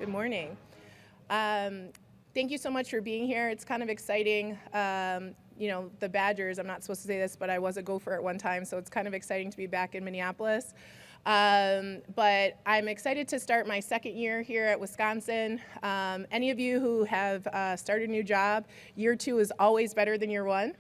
Good morning. Thank you so much for being here. It's kind of exciting. The Badgers, I'm not supposed to say this, but I was a Gopher at one time, so it's kind of exciting to be back in Minneapolis. But I'm excited to start my second year here at Wisconsin. Any of you who have started a new job, year 2 is always better than year 1.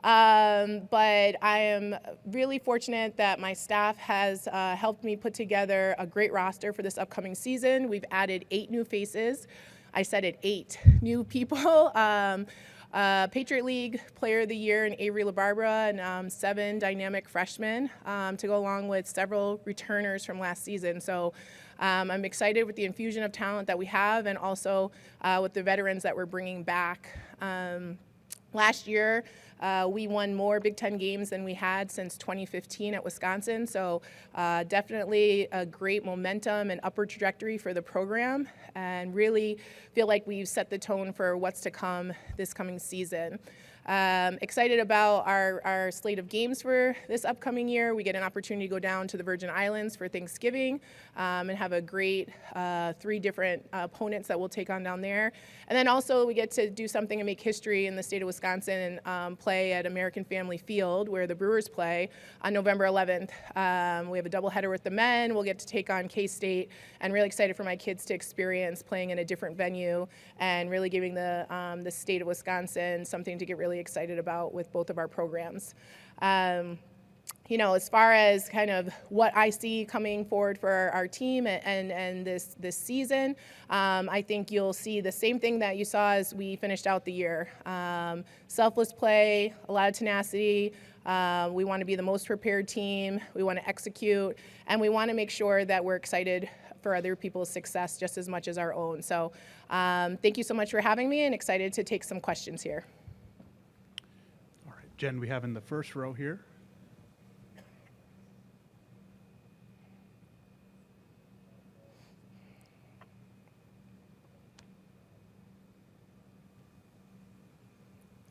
But I am really fortunate that my staff has helped me put together a great roster for this upcoming season. We've added 8 new faces. I said it, 8 new people. Patriot League Player of the Year in Avery LaBarbera and 7 dynamic freshmen to go along with several returners from last season. So I'm excited with the infusion of talent that we have and also with the veterans that we're bringing back. Last year, we won more Big Ten games than we had since 2015 at Wisconsin, so definitely a great momentum and upward trajectory for the program, and really feel like we've set the tone for what's to come this coming season. Excited about our slate of games for this upcoming year. We get an opportunity to go down to the Virgin Islands for Thanksgiving and have a great 3 different opponents that we'll take on down there. And then also we get to do something and make history in the state of Wisconsin and play at American Family Field where the Brewers play on November 11th. We have a doubleheader with the men. We'll get to take on K-State, and really excited for my kids to experience playing in a different venue and really giving the state of Wisconsin something to get really excited about with both of our programs. As far as kind of what I see coming forward for our team and this season, I think you'll see the same thing that you saw as we finished out the year. Selfless play, a lot of tenacity. We want to be the most prepared team. We want to execute, and we want to make sure that we're excited for other people's success just as much as our own. So thank you so much for having me, and excited to take some questions here. All right, Jen, we have in the first row here.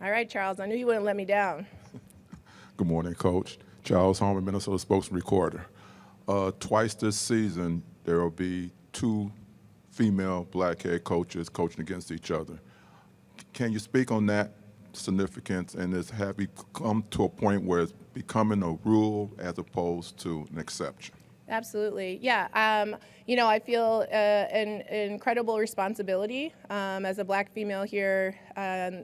All right, Charles, I knew you wouldn't let me down. Good morning, Coach. Charles Holtmann, Minnesota Spokesman Recorder. Twice this season, there will be 2 female black head coaches coaching against each other. Can you speak on that significance, and have you come to a point where it's becoming a rule as opposed to an exception? Absolutely. Yeah. I feel an incredible responsibility as a black female here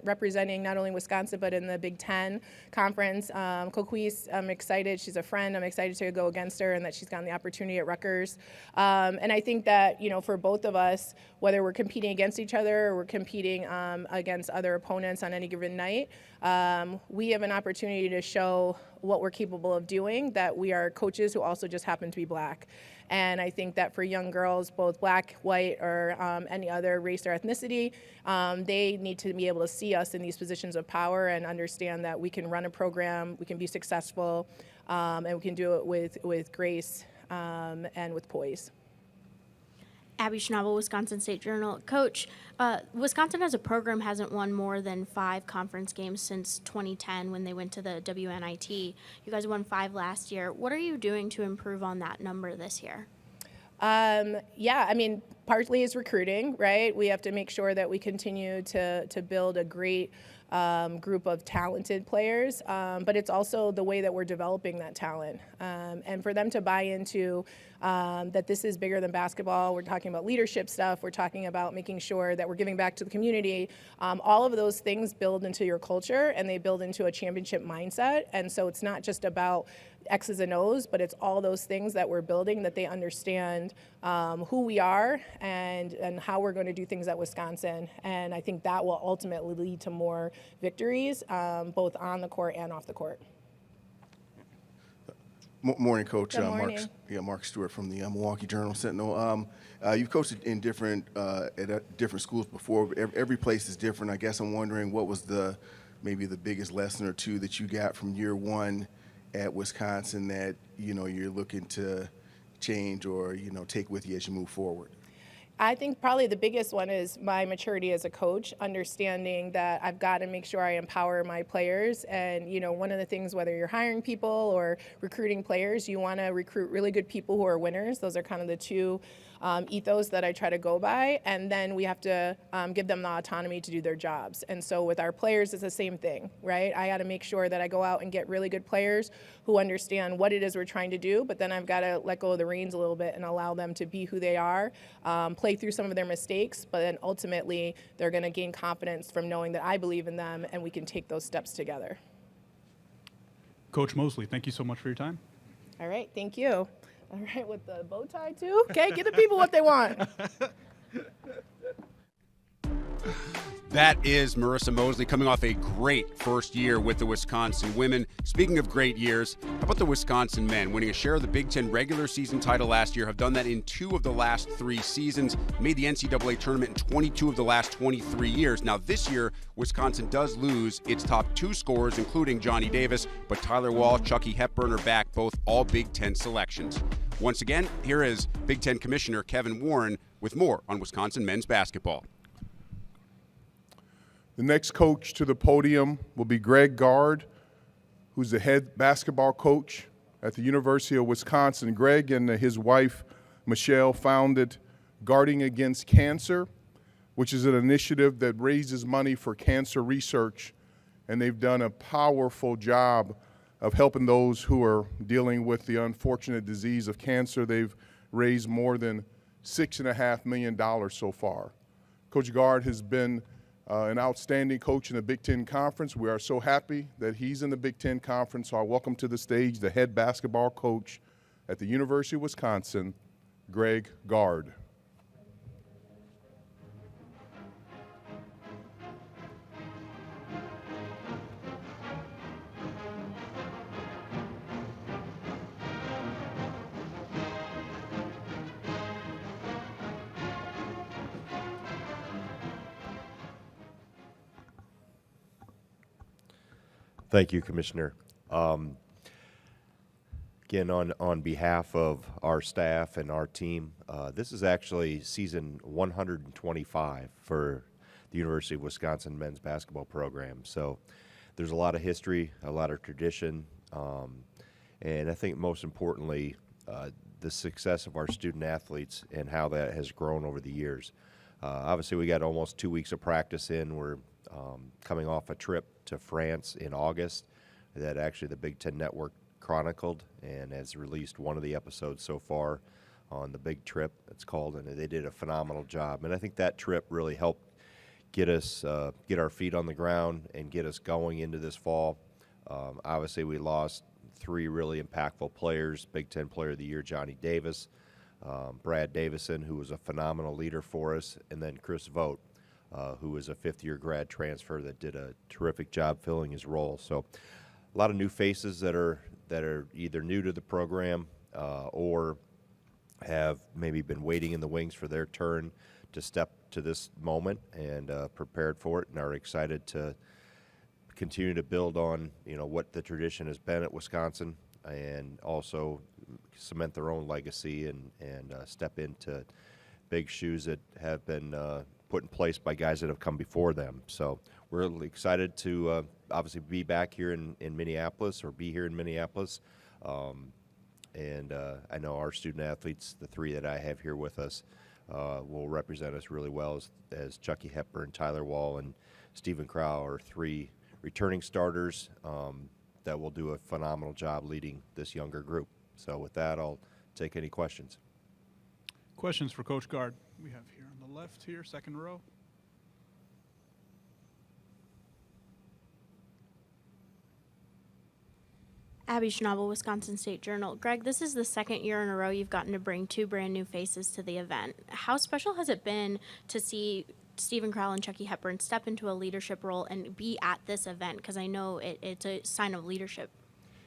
representing not only Wisconsin but in the Big Ten conference. Coquise, I'm excited. She's a friend. I'm excited to go against her and that she's gotten the opportunity at Rutgers. And I think that, for both of us, whether we're competing against each other or we're competing against other opponents on any given night, we have an opportunity to show what we're capable of doing, that we are coaches who also just happen to be black. And I think that for young girls, both black, white, or any other race or ethnicity, they need to be able to see us in these positions of power and understand that we can run a program, we can be successful, and we can do it with grace and with poise. Abby Schnabel, Wisconsin State Journal. Coach, Wisconsin as a program hasn't won more than 5 conference games since 2010 when they went to the WNIT. You guys won 5 last year. What are you doing to improve on that number this year? Partly is recruiting, right? We have to make sure that we continue to build a great group of talented players, but it's also the way that we're developing that talent. And for them to buy into that this is bigger than basketball, we're talking about leadership stuff, we're talking about making sure that we're giving back to the community. All of those things build into your culture and they build into a championship mindset. And so it's not just about X's and O's, but it's all those things that we're building, that they understand who we are and how we're going to do things at Wisconsin. And I think that will ultimately lead to more victories, both on the court and off the court. Morning, Coach. Good morning. Mark Stewart from the Milwaukee Journal-Sentinel. You've coached in different schools before. Every place is different. I guess I'm wondering what was maybe the biggest lesson or 2 that you got from year 1 at Wisconsin that you're looking to change or take with you as you move forward? I think probably the biggest one is my maturity as a coach, understanding that I've got to make sure I empower my players. And, one of the things, whether you're hiring people or recruiting players, you want to recruit really good people who are winners. Those are kind of the 2 ethos that I try to go by, and then we have to give them the autonomy to do their jobs. And so with our players, it's the same thing, right? I got to make sure that I go out and get really good players who understand what it is we're trying to do, but then I've got to let go of the reins a little bit and allow them to be who they are, play through some of their mistakes, but then ultimately they're going to gain confidence from knowing that I believe in them and we can take those steps together. Coach Moseley, thank you so much for your time. All right, thank you. All right, with the bow tie too? Okay, give the people what they want. That is Marisa Moseley coming off a great first year with the Wisconsin women. Speaking of great years, how about the Wisconsin men? Winning a share of the Big Ten regular season title last year, have done that in 2 of the last 3 seasons, made the NCAA tournament in 22 of the last 23 years. Now this year, Wisconsin does lose its top 2 scorers, including Johnny Davis, but Tyler Wall, Chucky Hepburn are back, both all Big Ten selections. Once again, here is Big Ten Commissioner Kevin Warren with more on Wisconsin men's basketball. The next coach to the podium will be Gard, who's the head basketball coach at the University of Wisconsin. Greg and his wife, Michelle, founded Guarding Against Cancer, which is an initiative that raises money for cancer research, and they've done a powerful job of helping those who are dealing with the unfortunate disease of cancer. They've raised more than $6.5 million so far. Coach Gard has been an outstanding coach in the Big Ten Conference. We are so happy that he's in the Big Ten Conference. So I welcome to the stage the head basketball coach at the University of Wisconsin, Gard. Thank you, Commissioner. Again, on behalf of our staff and our team, this is actually season 125 for the University of Wisconsin men's basketball program. So there's a lot of history, a lot of tradition, and I think most importantly, the success of our student athletes and how that has grown over the years. Obviously, we got almost 2 weeks of practice in. We're coming off a trip to France in August that actually the Big Ten Network chronicled and has released one of the episodes so far on the big trip, it's called, and they did a phenomenal job. And I think that trip really helped get us, get our feet on the ground and get us going into this fall. Obviously, we lost 3 really impactful players: Big Ten Player of the Year Johnny Davis, Brad Davison, who was a phenomenal leader for us, and then Chris Vogt, who was a 5th-year grad transfer that did a terrific job filling his role. So a lot of new faces that are either new to the program or have maybe been waiting in the wings for their turn to step to this moment and prepared for it and are excited to continue to build on, what the tradition has been at Wisconsin and also cement their own legacy and step into big shoes that have been put in place by guys that have come before them. So we're really excited to obviously be back here in Minneapolis, or be here in Minneapolis. And I know our student athletes, the 3 that I have here with us, will represent us really well as Chucky Hepburn, Tyler Wall, and Stephen Crow are 3 returning starters that will do a phenomenal job leading this younger group. So with that, I'll take any questions. Questions for Coach Gard? We have here on the left here, second row. Abby Schnabel, Wisconsin State Journal. Greg, this is the second year in a row you've gotten to bring 2 brand new faces to the event. How special has it been to see Stephen Crowell and Chucky Hepburn step into a leadership role and be at this event? Because I know it's a sign of leadership.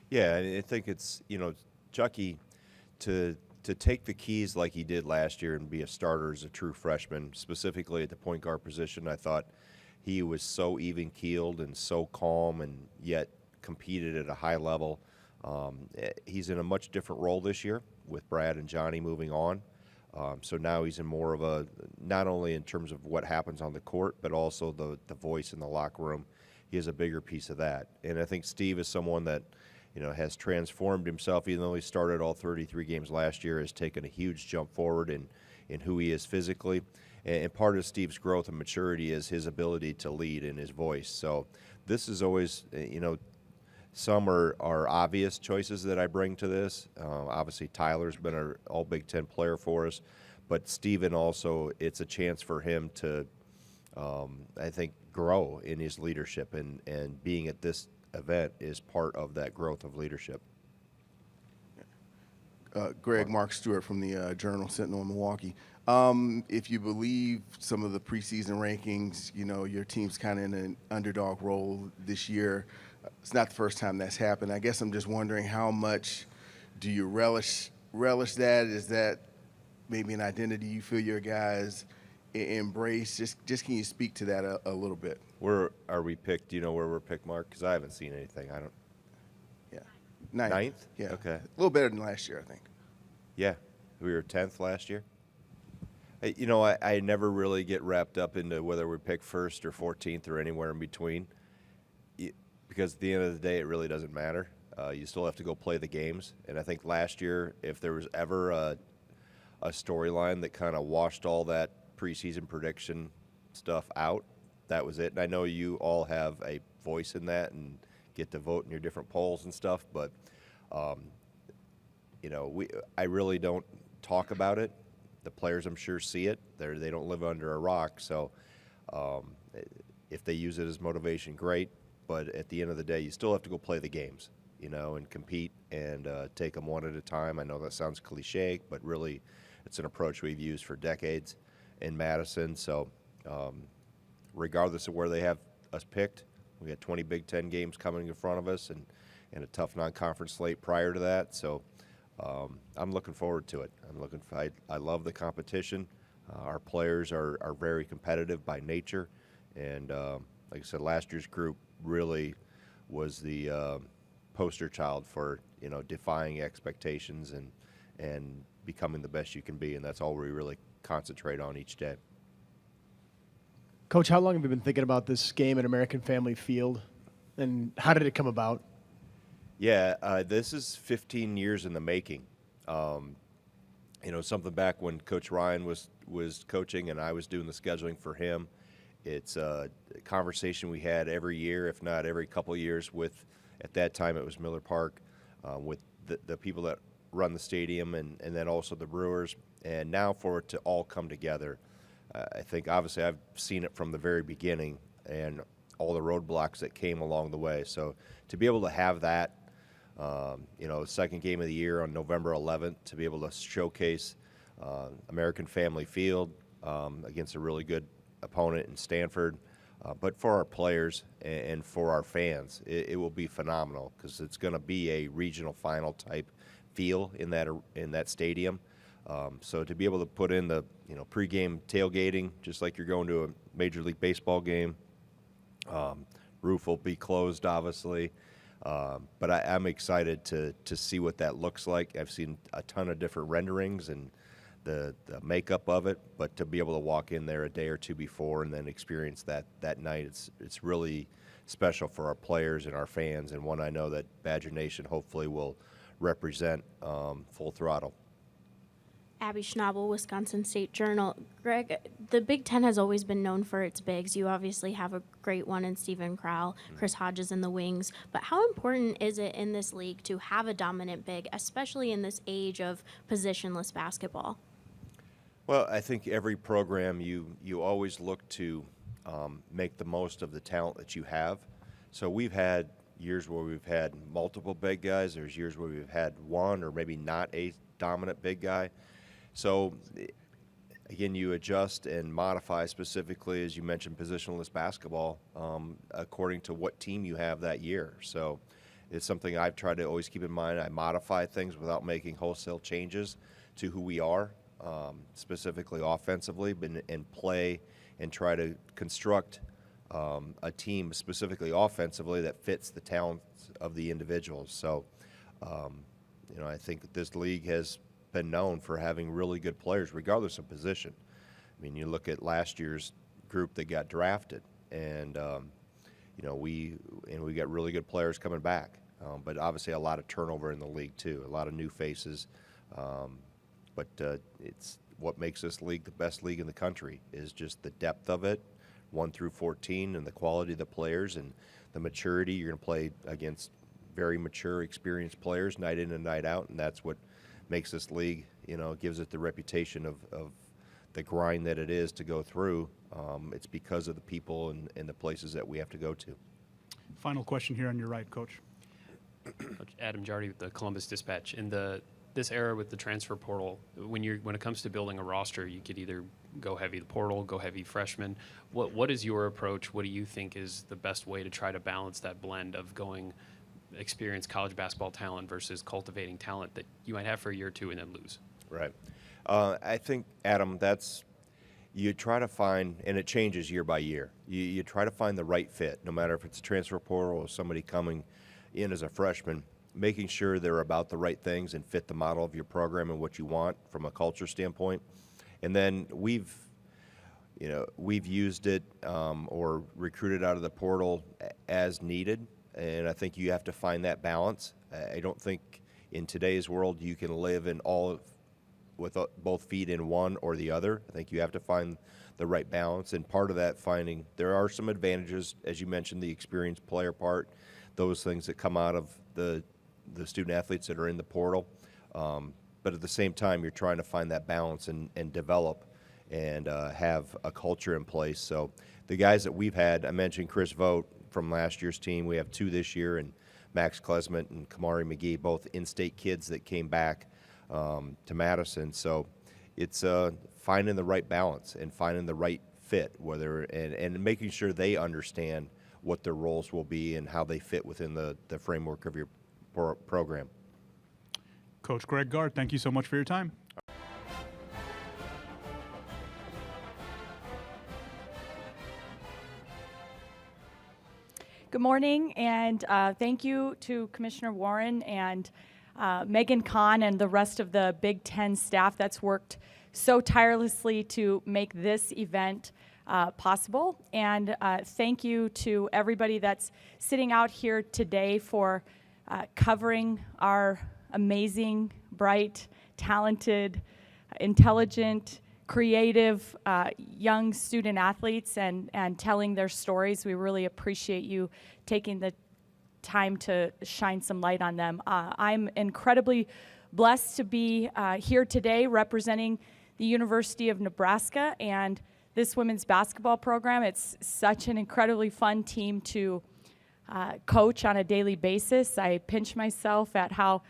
Yeah, I think it's, Chucky to take the keys like he did last year and be a starter as a true freshman, specifically at the point guard position. I thought he was so even-keeled and so calm and yet competed at a high level. He's in a much different role this year with Brad and Johnny moving on. So now he's in more of a, not only in terms of what happens on the court, but also the voice in the locker room. He has a bigger piece of that. And I think Steve is someone that, has transformed himself, even though he started all 33 games last year, has taken a huge jump forward in in who he is physically. And part of Steve's growth and maturity is his ability to lead and his voice. So this is always, some are obvious choices that I bring to this. Obviously, Tyler's been an all Big Ten player for us, but Steven also, it's a chance for him to, I think, grow in his leadership, and being at this event is part of that growth of leadership. Greg, Mark Stewart from the Journal-Sentinel in Milwaukee. If you believe some of the preseason rankings, your team's kind of in an underdog role this year. It's not the first time that's happened. I guess I'm just wondering, how much do you relish that? Is that maybe an identity you feel your guys embrace? Just can you speak to that a little bit? Where are we picked? Do you know where we're picked, Mark? Because I haven't seen anything. I don't. Yeah. Ninth? Yeah. Okay. A little better than last year, I think. Yeah. We were 10th last year. I never really get wrapped up into whether we pick first or 14th or anywhere in between, because at the end of the day, it really doesn't matter. You still have to go play the games. And I think last year, if there was ever a storyline that kind of washed all that preseason prediction stuff out, that was it. And I know you all have a voice in that and get to vote in your different polls and stuff, but I really don't talk about it. The players, I'm sure, see it. They don't live under a rock, so if they use it as motivation, great. But at the end of the day, you still have to go play the games, and compete and take them one at a time. I know that sounds cliche, but really, it's an approach we've used for decades in Madison. So regardless of where they have us picked, we had 20 Big Ten games coming in front of us and a tough non-conference slate prior to that. So I'm looking forward to it. I love the competition. Our players are very competitive by nature. And like I said, last year's group really was the poster child for, defying expectations and becoming the best you can be. And that's all we really concentrate on each day. Coach, how long have you been thinking about this game at American Family Field, and how did it come about? Yeah, this is 15 years in the making. Something back when Coach Ryan was coaching and I was doing the scheduling for him. It's a conversation we had every year, if not every couple of years, with, at that time it was Miller Park, with the people that run the stadium and then also the Brewers. And now for it to all come together, I think obviously I've seen it from the very beginning and all the roadblocks that came along the way. So to be able to have that, second game of the year on November 11th, to be able to showcase American Family Field against a really good opponent in Stanford, but for our players and for our fans, it will be phenomenal, because it's going to be a regional final type feel in that stadium. So to be able to put in the pregame tailgating, just like you're going to a Major League Baseball game, roof will be closed, obviously. But I'm excited to see what that looks like. I've seen a ton of different renderings and the makeup of it, but to be able to walk in there a day or two before and then experience that night, it's really special for our players and our fans, and one I know that Badger Nation hopefully will represent full throttle. Abby Schnabel, Wisconsin State Journal. Greg, the Big Ten has always been known for its bigs. You obviously have a great one in Stephen Crowell, Chris Hodges in the wings. But how important is it in this league to have a dominant big, especially in this age of positionless basketball? Well, I think every program you always look to make the most of the talent that you have. So we've had years where we've had multiple big guys. There's years where we've had one or maybe not a dominant big guy. So, again, you adjust and modify specifically, as you mentioned, positionless basketball according to what team you have that year. So it's something I've tried to always keep in mind. I modify things without making wholesale changes to who we are, specifically offensively, and play and try to construct a team specifically offensively that fits the talents of the individuals. So, I think this league has been known for having really good players regardless of position. I mean, you look at last year's group that got drafted, and we got really good players coming back, but obviously a lot of turnover in the league too, a lot of new faces, but what makes this league the best league in the country is just the depth of it, 1 through 14, and the quality of the players and the maturity. You're going to play against very mature, experienced players night in and night out, and that's what makes this league, gives it the reputation of the grind that it is to go through. It's because of the people and the places that we have to go to. Final question here on your right, Coach. Coach Adam Jardy with the Columbus Dispatch. In this era with the transfer portal, when it comes to building a roster, you could either go heavy the portal, go heavy freshman. What is your approach? What do you think is the best way to try to balance that blend of going experienced college basketball talent versus cultivating talent that you might have for a year or two and then lose? Right. I think, Adam, you try to find, and it changes year by year, you try to find the right fit, no matter if it's a transfer portal or somebody coming in as a freshman, making sure they're about the right things and fit the model of your program and what you want from a culture standpoint. And then we've used it or recruited out of the portal as needed, and I think you have to find that balance. I don't think in today's world you can live in with both feet in one or the other. I think you have to find the right balance, and part of that finding, there are some advantages, as you mentioned, the experienced player part, those things that come out of the student athletes that are in the portal. But at the same time, you're trying to find that balance and develop and have a culture in place. So the guys that we've had, I mentioned Chris Vogt from last year's team. We have 2 this year, and Max Klesment and Kamari McGee, both in-state kids that came back to Madison. So it's finding the right balance and finding the right fit, and making sure they understand what their roles will be and how they fit within the framework of your program. Coach Greg Gard, thank you so much for your time. Good morning, and thank you to Commissioner Warren and Megan Kahn and the rest of the Big Ten staff that's worked so tirelessly to make this event possible. And thank you to everybody that's sitting out here today for covering our amazing, bright, talented, intelligent, creative young student athletes and telling their stories. We really appreciate you taking the time to shine some light on them. I'm incredibly blessed to be here today representing the University of Nebraska and this women's basketball program. It's such an incredibly fun team to coach on a daily basis. I pinch myself at how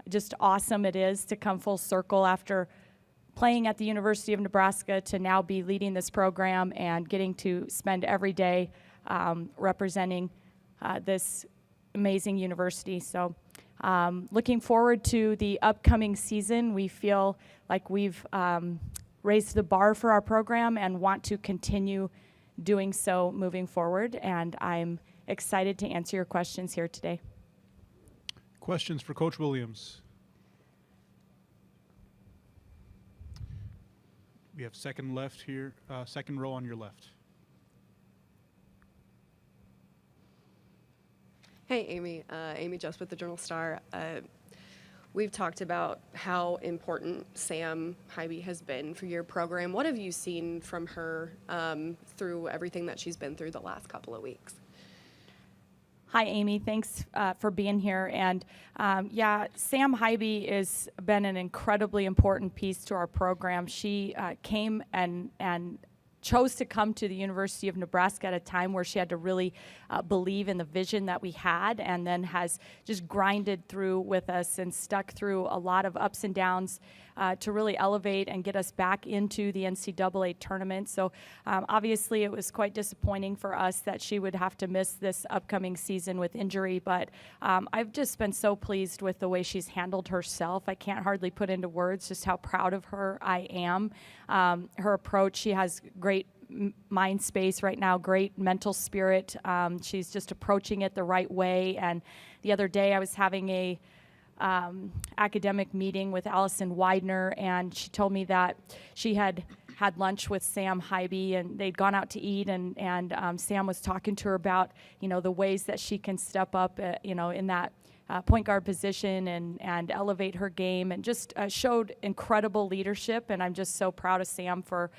just awesome it is to come full circle after playing at the University of Nebraska to now be leading this program and getting to spend every day representing this amazing university. So looking forward to the upcoming season. We feel like we've raised the bar for our program and want to continue doing so moving forward. And I'm excited to answer your questions here today. Questions for Coach Williams? We have second left here, second row on your left. Hey, Amy. Amy Just with the Journal-Star. We've talked about how important Sam Hybe has been for your program. What have you seen from her through everything that she's been through the last couple of weeks? Hi, Amy. Thanks for being here. And yeah, Sam Hybe has been an incredibly important piece to our program. She came and chose to come to the University of Nebraska at a time where she had to really believe in the vision that we had, and then has just grinded through with us and stuck through a lot of ups and downs to really elevate and get us back into the NCAA tournament. So obviously it was quite disappointing for us that she would have to miss this upcoming season with injury, but I've just been so pleased with the way she's handled herself. I can't hardly put into words just how proud of her I am. Her approach, she has great mind space right now, great mental spirit. She's just approaching it the right way. And the other day I was having a academic meeting with Allison Widener, and she told me that she had lunch with Sam Hybe, and they'd gone out to eat, and Sam was talking to her about, the ways that she can step up, in that point guard position and elevate her game, and just showed incredible leadership. And I'm just so proud of Sam for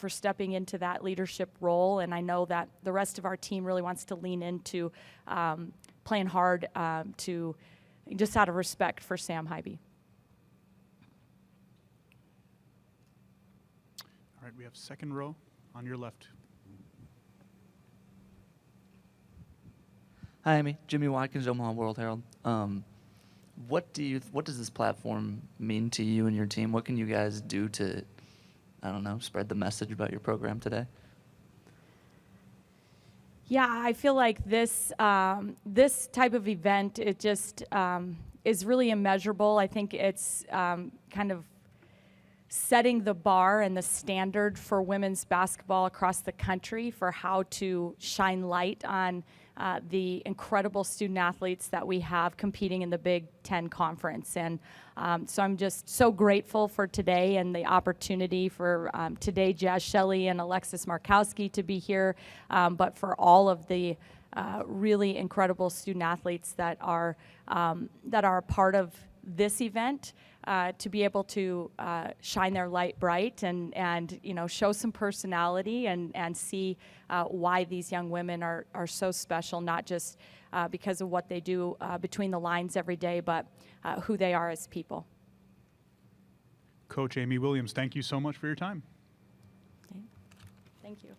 stepping into that leadership role. And I know that the rest of our team really wants to lean into playing hard to just out of respect for Sam Hybe. All right, we have second row on your left. Hi, Amy. Jimmy Watkins, Omaha World Herald. What does this platform mean to you and your team? What can you guys do to, I don't know, spread the message about your program today? Yeah, I feel like this type of event, it just is really immeasurable. I think it's kind of setting the bar and the standard for women's basketball across the country for how to shine light on the incredible student athletes that we have competing in the Big Ten Conference. And so I'm just so grateful for today and the opportunity for today Jazz Shelley and Alexis Markowski to be here, but for all of the really incredible student athletes that are a part of this event, to be able to shine their light bright and show some personality and see why these young women are so special, not just because of what they do between the lines every day, but who they are as people. Coach Amy Williams, thank you so much for your time. Okay. Thank you.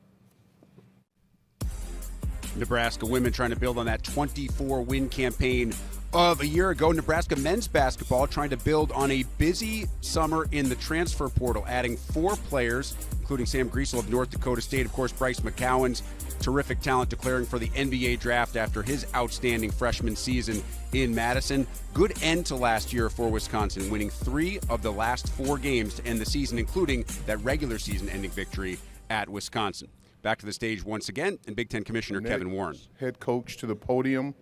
Nebraska women trying to build on that 24-win campaign of a year ago. Nebraska men's basketball trying to build on a busy summer in the transfer portal, adding 4 players, including Sam Griesel of North Dakota State, of course, Bryce McCowan's terrific talent declaring for the NBA draft after his outstanding freshman season in Madison. Good end to last year for Wisconsin, winning 3 of the last 4 games to end the season, including that regular season-ending victory at Wisconsin. Back to the stage once again, and Big Ten Commissioner Kevin Warren. Head coach to the podium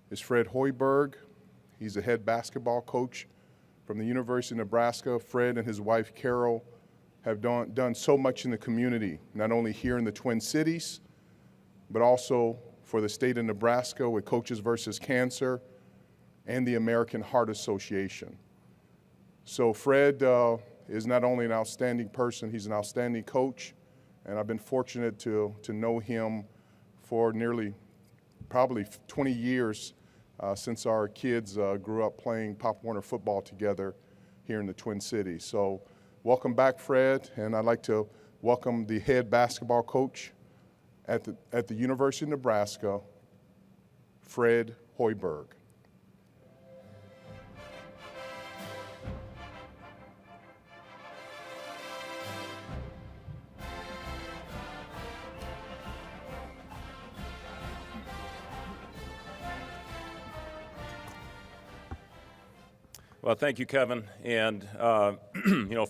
is Fred Hoiberg. He's the head basketball coach from the University of Nebraska. Fred and his wife, Carol, have done so much in the community, not only here in the Twin Cities, but also for the state of Nebraska with Coaches versus Cancer and the American Heart Association. So Fred is not only an outstanding person, he's an outstanding coach, and I've been fortunate to know him for nearly probably 20 years since our kids grew up playing Pop Warner football together here in the Twin Cities. So welcome back, Fred, and I'd like to welcome the head basketball coach at the University of Nebraska, Fred Hoiberg. Well, thank you, Kevin. And,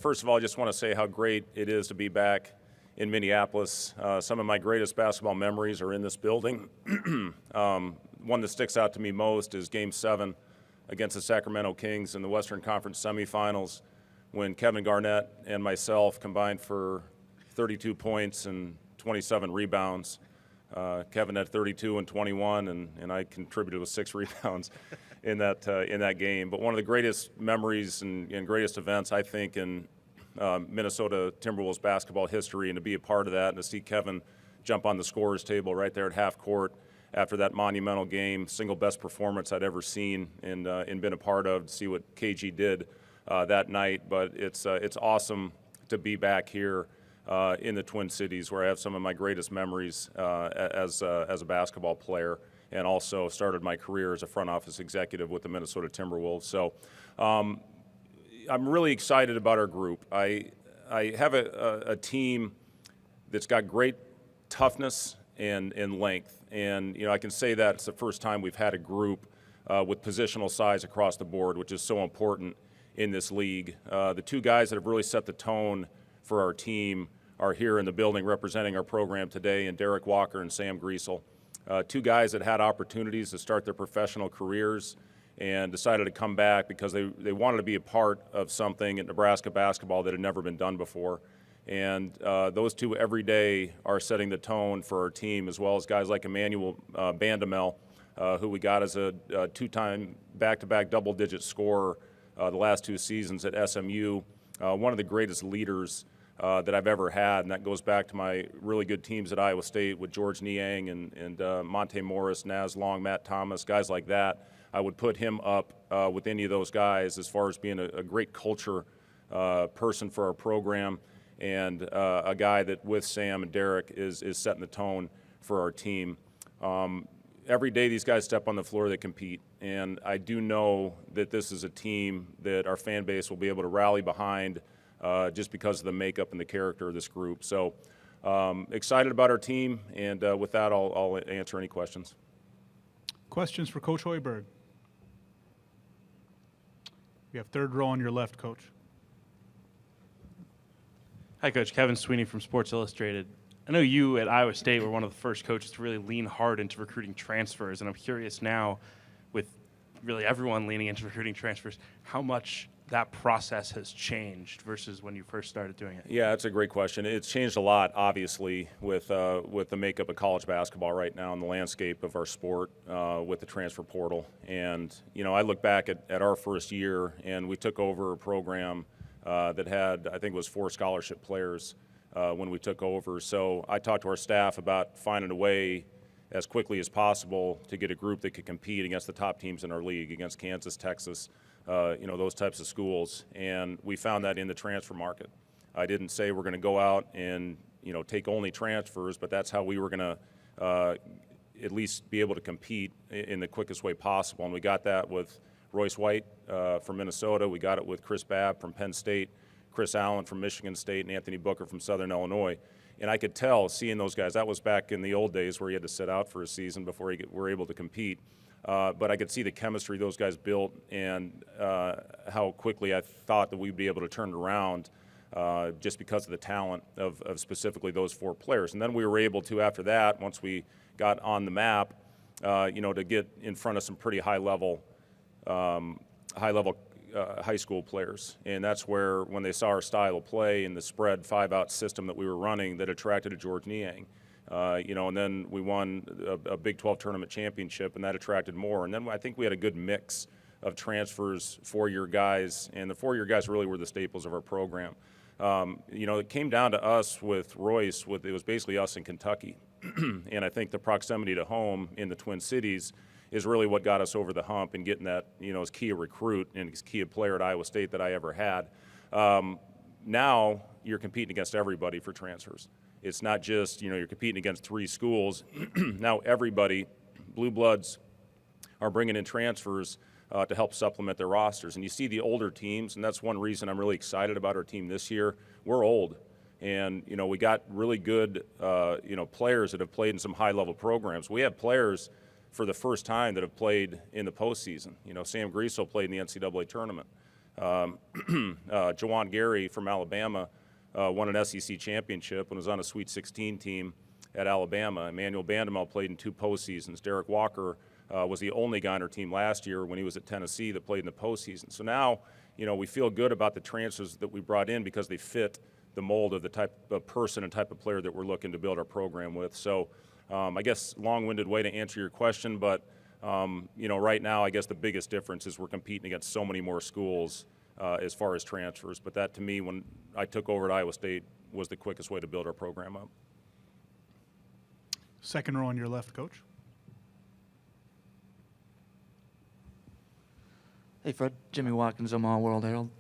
first of all, I just want to say how great it is to be back in Minneapolis. Some of my greatest basketball memories are in this building. One that sticks out to me most is Game 7 against the Sacramento Kings in the Western Conference semifinals, when Kevin Garnett and myself combined for 32 points and 27 rebounds. Kevin had 32 and 21, and I contributed with 6 rebounds in that game. But one of the greatest memories and greatest events, I think, in Minnesota Timberwolves basketball history, and to be a part of that and to see Kevin jump on the scorer's table right there at half court after that monumental game, single best performance I'd ever seen and been a part of, to see what KG did that night. But it's awesome to be back here in the Twin Cities, where I have some of my greatest memories as a basketball player, and also started my career as a front office executive with the Minnesota Timberwolves. So I'm really excited about our group. I have a team that's got great toughness and length. And, I can say that it's the first time we've had a group with positional size across the board, which is so important in this league. The 2 guys that have really set the tone for our team are here in the building representing our program today, and Derek Walker and Sam Griesel. 2 guys that had opportunities to start their professional careers and decided to come back because they wanted to be a part of something at Nebraska basketball that had never been done before. And those 2 every day are setting the tone for our team, as well as guys like Emmanuel Bandamel, who we got as a two-time back-to-back double-digit scorer the last 2 seasons at SMU. One of the greatest leaders that I've ever had, and that goes back to my really good teams at Iowa State with George Niang and Monte Morris, Naz Long, Matt Thomas, guys like that. I would put him up with any of those guys as far as being a great culture person for our program, and a guy that with Sam and Derek is setting the tone for our team. Every day these guys step on the floor, they compete, and I do know that this is a team that our fan base will be able to rally behind just because of the makeup and the character of this group. So excited about our team, and with that, I'll answer any questions. Questions for Coach Hoiberg? We have third row on your left, Coach. Hi, Coach. Kevin Sweeney from Sports Illustrated. I know you at Iowa State were one of the first coaches to really lean hard into recruiting transfers, and I'm curious now, with really everyone leaning into recruiting transfers, how much that process has changed versus when you first started doing it. Yeah, that's a great question. It's changed a lot, obviously, with the makeup of college basketball right now and the landscape of our sport with the transfer portal. And, you know, I look back at our first year, and we took over a program that had, I think it was 4 scholarship players when we took over. So I talked to our staff about finding a way as quickly as possible to get a group that could compete against the top teams in our league, against Kansas, Texas, you know, those types of schools. And we found that in the transfer market. I didn't say we're going to go out and, you know, take only transfers, but that's how we were going to at least be able to compete in the quickest way possible. And we got that with Royce White from Minnesota. We got it with Chris Babb from Penn State, Chris Allen from Michigan State, and Anthony Booker from Southern Illinois. And I could tell, seeing those guys, that was back in the old days where you had to sit out for a season before you were able to compete. But I could see the chemistry those guys built and how quickly I thought that we'd be able to turn it around just because of the talent of specifically those 4 players. And then we were able to, after that, once we got on the map, you know, to get in front of some pretty high-level high school players. And that's where, when they saw our style of play and the spread 5-out system that we were running, that attracted to George Niang. You know, and then we won a Big 12 tournament championship, and that attracted more. And then I think we had a good mix of transfers, 4-year guys, and the 4-year guys really were the staples of our program. You know, it came down to us with Royce. It was basically us in Kentucky. And I think the proximity to home in the Twin Cities is really what got us over the hump and getting that, you know, as key a recruit and as key a player at Iowa State that I ever had. Now you're competing against everybody for transfers. It's not just, you know, you're competing against 3 schools. Now everybody, Blue Bloods, are bringing in transfers to help supplement their rosters. And you see the older teams, and that's one reason I'm really excited about our team this year. We're old. And, you know, we got really good, you know, players that have played in some high-level programs. We have players for the first time that have played in the postseason. You know, Sam Griesel played in the NCAA tournament. Juwan Gary from Alabama won an SEC championship and was on a Sweet 16 team at Alabama. Emmanuel Bandamel played in 2 postseasons. Derek Walker was the only guy on our team last year when he was at Tennessee that played in the postseason. So now, you know, we feel good about the transfers that we brought in because they fit the mold of the type of person and type of player that we're looking to build our program with. So I guess long-winded way to answer your question, but you know, right now I guess the biggest difference is we're competing against so many more schools as far as transfers. But that, to me, when I took over at Iowa State, was the quickest way to build our program up. Second row on your left, Coach. Hey, Fred. Jimmy Watkins, Omaha World Herald.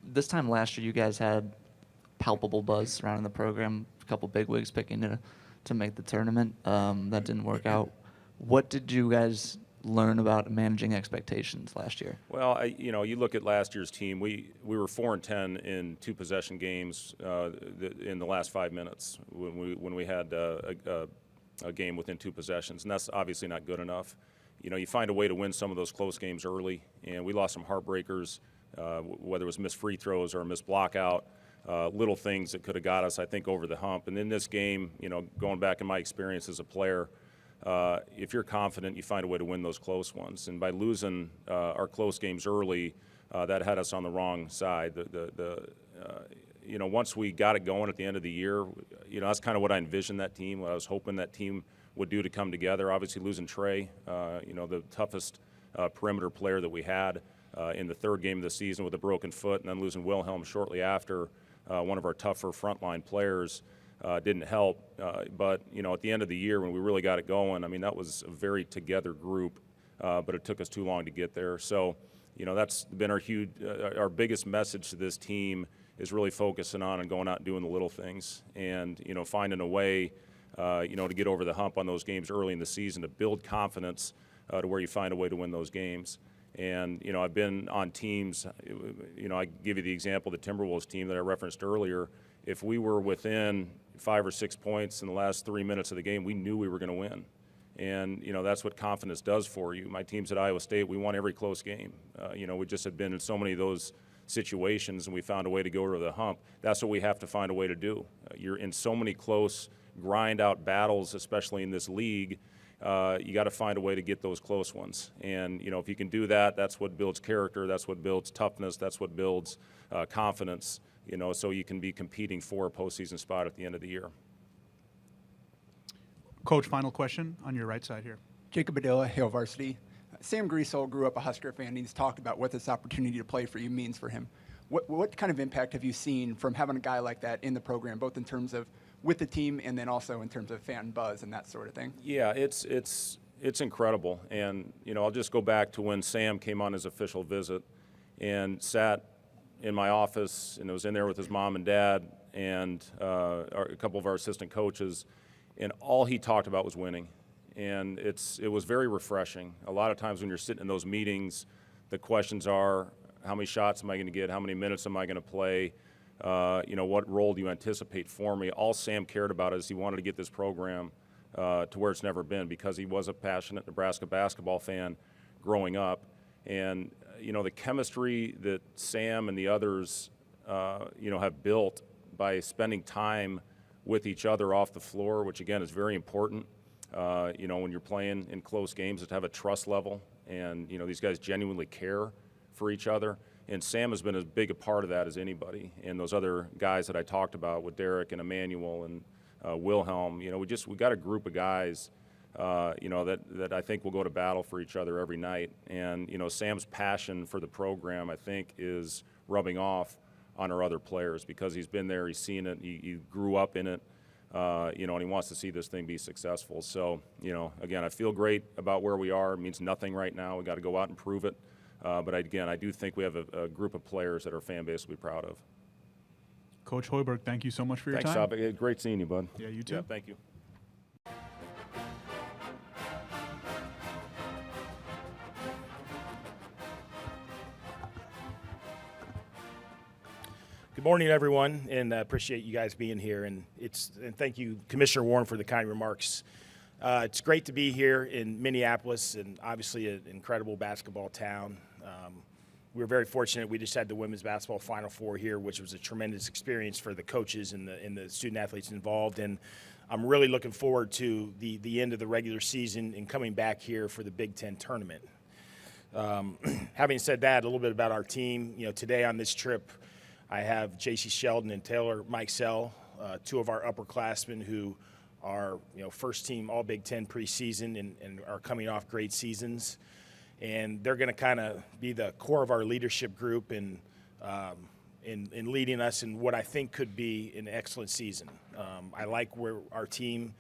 This time last year, you guys had palpable buzz surrounding the program. A couple bigwigs picking to make the tournament. That didn't work out. What did you guys learn about managing expectations last year? Well, you know, you look at last year's team. We were 4-10 in 2 possession games in the last 5 minutes when we had a game within 2 possessions, and that's obviously not good enough. You know, you find a way to win some of those close games early, and we lost some heartbreakers, whether it was missed free throws or a missed blockout, little things that could have got us, I think, over the hump. And in this game, you know, going back in my experience as a player, if you're confident, you find a way to win those close ones. And by losing our close games early, that had us on the wrong side. You know, once we got it going at the end of the year, you know, that's kind of what I envisioned that team, what I was hoping that team would do to come together. Obviously losing Trey, the toughest perimeter player that we had in the third game of the season with a broken foot, and then losing Wilhelm shortly after, one of our tougher frontline players, didn't help. But, at the end of the year when we really got it going, I mean, that was a very together group, but it took us too long to get there. So, that's been our biggest message to this team is really focusing on and going out and doing the little things and, finding a way, to get over the hump on those games early in the season, to build confidence to where you find a way to win those games. And, I've been on teams, I give you the example, the Timberwolves team that I referenced earlier. If we were within 5 or 6 points in the last 3 minutes of the game, we knew we were going to win. And, that's what confidence does for you. My teams at Iowa State, we won every close game. We just had been in so many of those situations and we found a way to go over the hump. That's what we have to find a way to do. You're in so many close, grind-out battles, especially in this league. You got to find a way to get those close ones. And, if you can do that, that's what builds character, that's what builds toughness, that's what builds confidence, so you can be competing for a postseason spot at the end of the year. Coach, final question on your right side here. Jacob Badilla, Hale Varsity. Sam Griesel grew up a Husker fan, and he's talked about what this opportunity to play for you means for him. What kind of impact have you seen from having a guy like that in the program, both in terms of with the team and then also in terms of fan buzz and that sort of thing? Yeah, it's incredible. And, I'll just go back to when Sam came on his official visit and sat in my office and was in there with his mom and dad and a couple of our assistant coaches, and all he talked about was winning. And it was very refreshing. A lot of times when you're sitting in those meetings, the questions are, how many shots am I going to get? How many minutes am I going to play? What role do you anticipate for me? All Sam cared about is he wanted to get this program to where it's never been, because he was a passionate Nebraska basketball fan growing up. And, the chemistry that Sam and the others, have built by spending time with each other off the floor, which again is very important, when you're playing in close games, is to have a trust level. And, these guys genuinely care for each other. And Sam has been as big a part of that as anybody. And those other guys that I talked about with Derek and Emmanuel and Wilhelm, we got a group of guys, that I think will go to battle for each other every night. And, Sam's passion for the program, I think, is rubbing off on our other players because he's been there, he's seen it, he grew up in it, and he wants to see this thing be successful. So, again, I feel great about where we are. It means nothing right now. We got to go out and prove it. But again, I do think we have a group of players that our fan base will be proud of. Coach Hoiberg, thank you so much for your Thanks, time. Thanks, great seeing you, bud. Yeah, you too. Yeah, thank you. Good morning, everyone, and appreciate you guys being here. And thank you, Commissioner Warren, for the kind remarks. It's great to be here in Minneapolis, and obviously an incredible basketball town. We were very fortunate. We just had the women's basketball Final Four here, which was a tremendous experience for the coaches and the student athletes involved. And I'm really looking forward to the end of the regular season and coming back here for the Big Ten tournament. Having said that, a little bit about our team. Today on this trip, I have J.C. Sheldon and Taylor Mikesell, two of our upperclassmen who are first team All Big Ten preseason and are coming off great seasons. And they're going to kind of be the core of our leadership group in leading us in what I think could be an excellent season. I like where our team,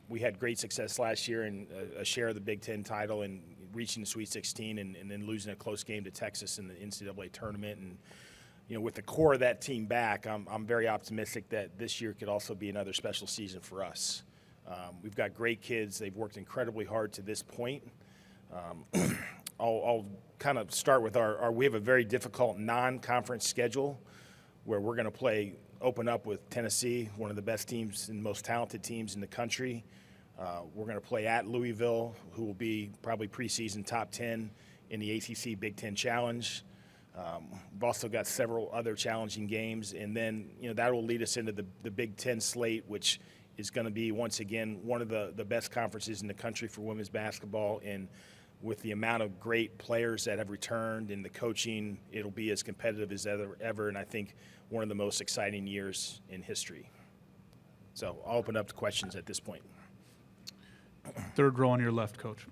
we had great success last year in a share of the Big Ten title and reaching the Sweet 16 and then losing a close game to Texas in the NCAA tournament. And with the core of that team back, I'm very optimistic that this year could also be another special season for us. We've got great kids. They've worked incredibly hard to this point. I'll kind of start with we have a very difficult non-conference schedule where we're going to open up with Tennessee, one of the best teams and most talented teams in the country. We're going to play at Louisville, who will be probably preseason top 10 in the ACC Big Ten Challenge. We've also got several other challenging games, and then that will lead us into the Big Ten slate, which is going to be once again one of the best conferences in the country for women's basketball. And with the amount of great players that have returned and the coaching, it'll be as competitive as ever, and I think one of the most exciting years in history. So I'll open up to questions at this point. Third row on your left, Coach.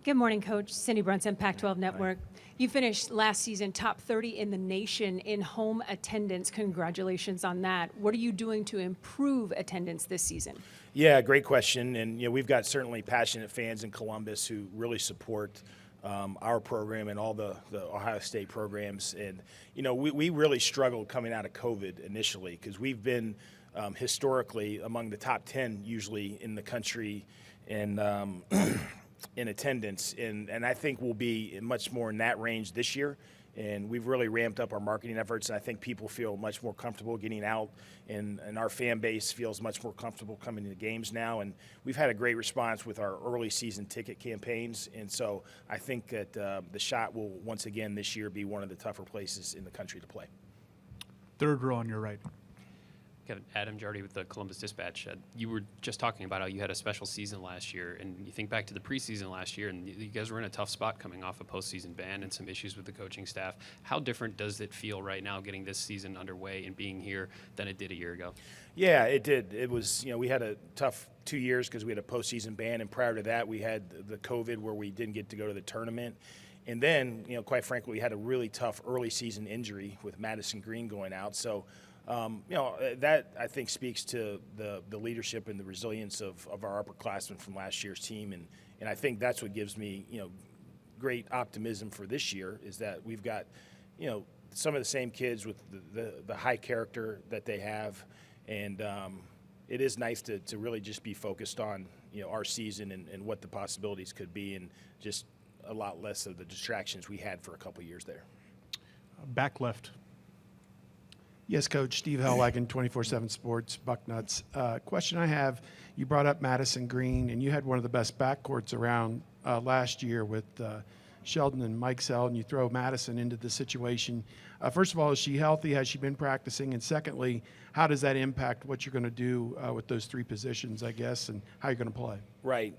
Good morning, Coach. Cindy Brunson, Pac-12 Network. You finished last season top 30 in the nation in home attendance. Congratulations on that. What are you doing to improve attendance this season? Yeah, great question. And, we've got certainly passionate fans in Columbus who really support our program and all the Ohio State programs. And, we really struggled coming out of COVID initially because we've been historically among the top 10 usually in the country and in attendance. And I think we'll be much more in that range this year. And we've really ramped up our marketing efforts, and I think people feel much more comfortable getting out, and our fan base feels much more comfortable coming to the games now. And we've had a great response with our early season ticket campaigns, and so I think that the Shot will once again this year be one of the tougher places in the country to play. Third row on your right. Kevin, Adam Jardy with the Columbus Dispatch. You were just talking about how you had a special season last year, and you think back to the preseason last year, and you guys were in a tough spot coming off a postseason ban and some issues with the coaching staff. How different does it feel right now getting this season underway and being here than it did a year ago? Yeah, it did. It was, we had a tough 2 years because we had a postseason ban, and prior to that we had the COVID where we didn't get to go to the tournament. And then, quite frankly, we had a really tough early season injury with Madison Green going out. So, that I think speaks to the leadership and the resilience of our upperclassmen from last year's team. And I think that's what gives me, great optimism for this year is that we've got, some of the same kids with the high character that they have. And it is nice to really just be focused on, our season and what the possibilities could be and just a lot less of the distractions we had for a couple years there. Back left. Yes, Coach. Steve Hellwagon, 24/7 Sports, Bucknuts. Question I have, you brought up Madison Green, and you had one of the best backcourts around last year with Sheldon and Mike Selden. You throw Madison into the situation. First of all, is she healthy? Has she been practicing? And secondly, how does that impact what you're going to do with those three positions, I guess, and how you're going to play? Right.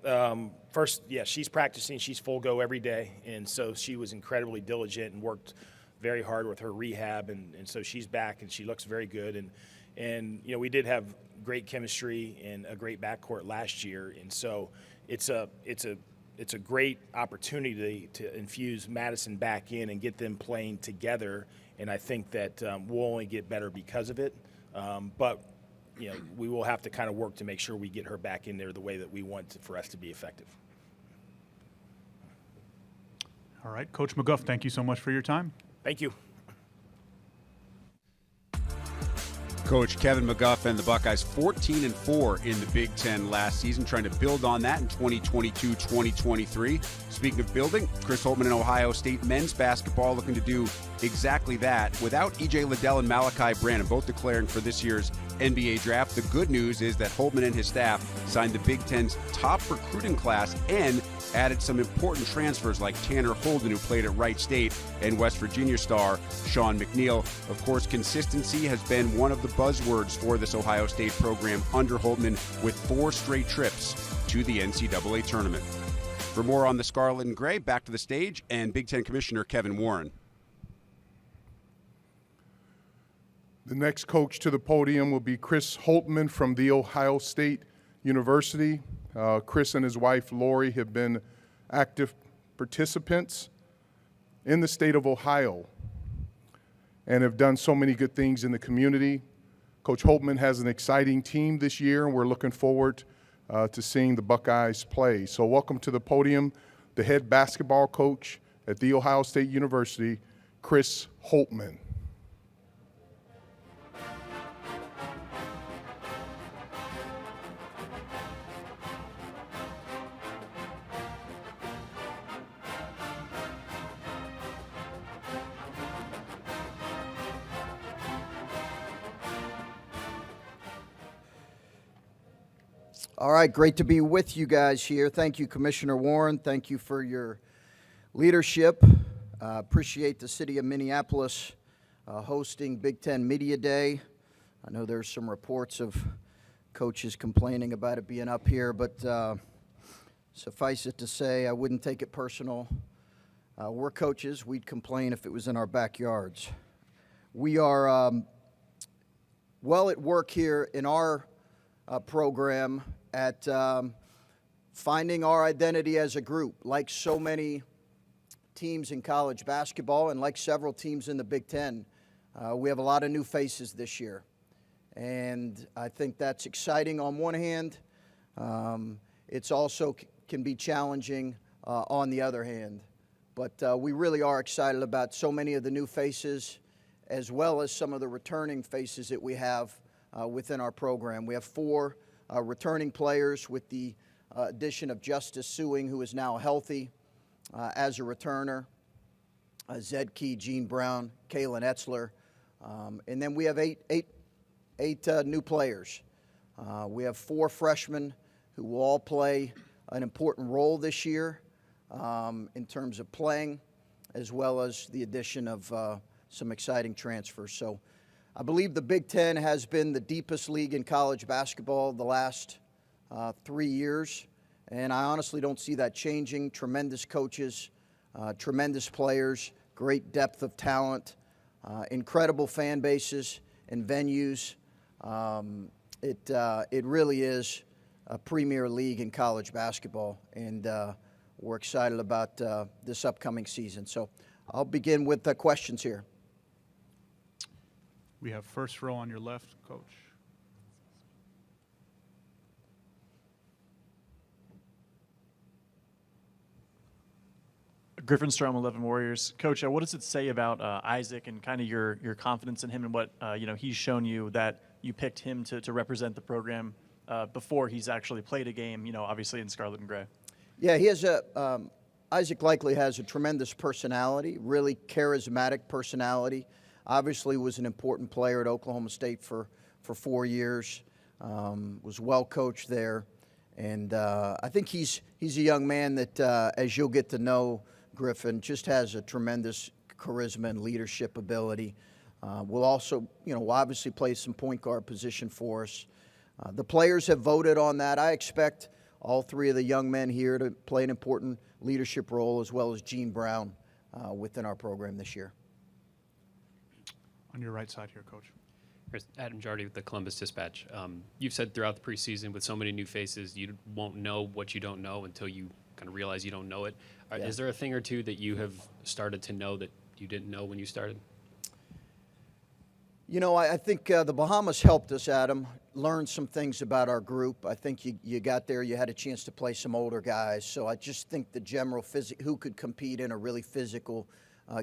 First, yeah, she's practicing. She's full go every day, and so she was incredibly diligent and worked very hard with her rehab, and so she's back and she looks very good. And we did have great chemistry and a great backcourt last year, and so it's a great opportunity to infuse Madison back in and get them playing together. And I think that we'll only get better because of it. But we will have to kind of work to make sure we get her back in there the way that we want for us to be effective. All right, Coach McGuff, thank you so much for your time. Thank you. Coach Kevin McGuff and the Buckeyes 14-4 in the Big Ten last season, trying to build on that in 2022-2023. Speaking of building, Chris Holtmann and Ohio State men's basketball looking to do exactly that without E.J. Liddell and Malachi Branham, both declaring for this year's NBA draft. The good news is that Holtmann and his staff signed the Big Ten's top recruiting class and added some important transfers like Tanner Holden, who played at Wright State, and West Virginia star Sean McNeil. Of course, consistency has been one of the buzzwords for this Ohio State program under Holtmann, with 4 straight trips to the NCAA tournament. For more on the Scarlet and Gray, back to the stage and Big Ten Commissioner Kevin Warren. The next coach to the podium will be Chris Holtmann from The Ohio State University. Chris and his wife, Lori, have been active participants in the state of Ohio and have done so many good things in the community. Coach Holtmann has an exciting team this year, and we're looking forward to seeing the Buckeyes play. So welcome to the podium, the head basketball coach at The Ohio State University, Chris Holtmann. All right, great to be with you guys here. Thank you, Commissioner Warren. Thank you for your leadership. Appreciate the city of Minneapolis hosting Big Ten Media Day. I know there's some reports of coaches complaining about it being up here, but suffice it to say, I wouldn't take it personal. We're coaches. We'd complain if it was in our backyards. We are well at work here in our program at finding our identity as a group. Like so many teams in college basketball and like several teams in the Big Ten, we have a lot of new faces this year. And I think that's exciting on one hand. It's also can be challenging on the other hand. But we really are excited about so many of the new faces as well as some of the returning faces that we have within our program. We have 4 returning players with the addition of Justice Suing, who is now healthy as a returner, Zed Key, Gene Brown, Kaylin Etzler. And then we have eight new players. We have 4 freshmen who will all play an important role this year in terms of playing, as well as the addition of some exciting transfers. So I believe the Big Ten has been the deepest league in college basketball the last 3 years, and I honestly don't see that changing. Tremendous coaches, tremendous players, great depth of talent, incredible fan bases and venues. It really is a premier league in college basketball, and we're excited about this upcoming season. So I'll begin with the questions here. We have first row on your left, Coach. Griffin Strom, 11 Warriors. Coach, what does it say about Isaac and kind of your confidence in him and what he's shown you that you picked him to represent the program before he's actually played a game, obviously in scarlet and gray? Yeah, he has Isaac likely has a tremendous personality, really charismatic personality. Obviously was an important player at Oklahoma State for 4 years, was well coached there. And I think he's a young man that, as you'll get to know, Griffin, just has a tremendous charisma and leadership ability. Will also, obviously play some point guard position for us. The players have voted on that. I expect all 3 of the young men here to play an important leadership role, as well as Gene Brown within our program this year. On your right side here, Coach. Here's Adam Jardy with the Columbus Dispatch. You've said throughout the preseason, with so many new faces, you won't know what you don't know until you kind of realize you don't know it. Yeah. Is there a thing or two that you have started to know that you didn't know when you started? I think the Bahamas helped us, Adam, learn some things about our group. I think you got there, you had a chance to play some older guys. So I just think the general who could compete in a really physical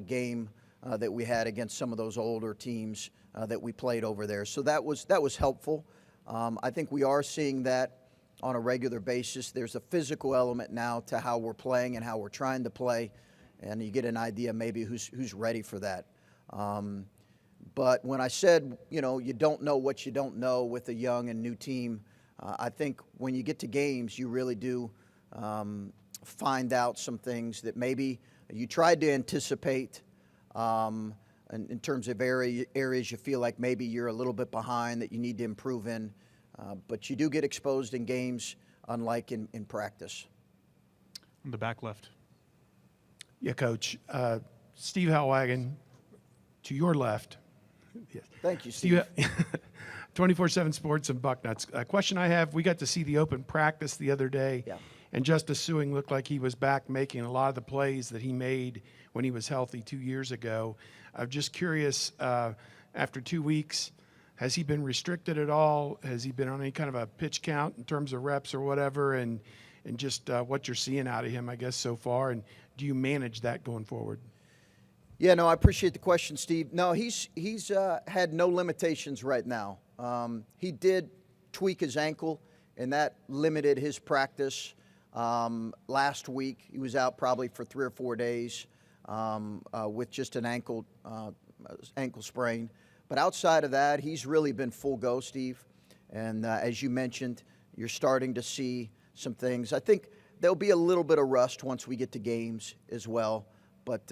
game that we had against some of those older teams that we played over there. So that was helpful. I think we are seeing that on a regular basis. There's a physical element now to how we're playing and how we're trying to play, and you get an idea maybe who's ready for that. But when I said, you don't know what you don't know with a young and new team, I think when you get to games, you really do find out some things that maybe you tried to anticipate in terms of areas you feel like maybe you're a little bit behind that you need to improve in. But you do get exposed in games, unlike in practice. On the back left. Yeah, Coach. Steve Hellwagon, to your left. Yes. Thank you, Steve. 24/7 Sports and Bucknuts. A question I have, we got to see the open practice the other day, and Justice Suing looked like he was back making a lot of the plays that he made when he was healthy 2 years ago. I'm just curious, after 2 weeks, has he been restricted at all? Has he been on any kind of a pitch count in terms of reps or whatever? And just what you're seeing out of him, I guess, so far, and do you manage that going forward? Yeah, no, I appreciate the question, Steve. No, he's had no limitations right now. He did tweak his ankle, and that limited his practice last week. He was out probably for 3 or 4 days with just an ankle sprain. But outside of that, he's really been full go, Steve. And as you mentioned, you're starting to see some things. I think there'll be a little bit of rust once we get to games as well. But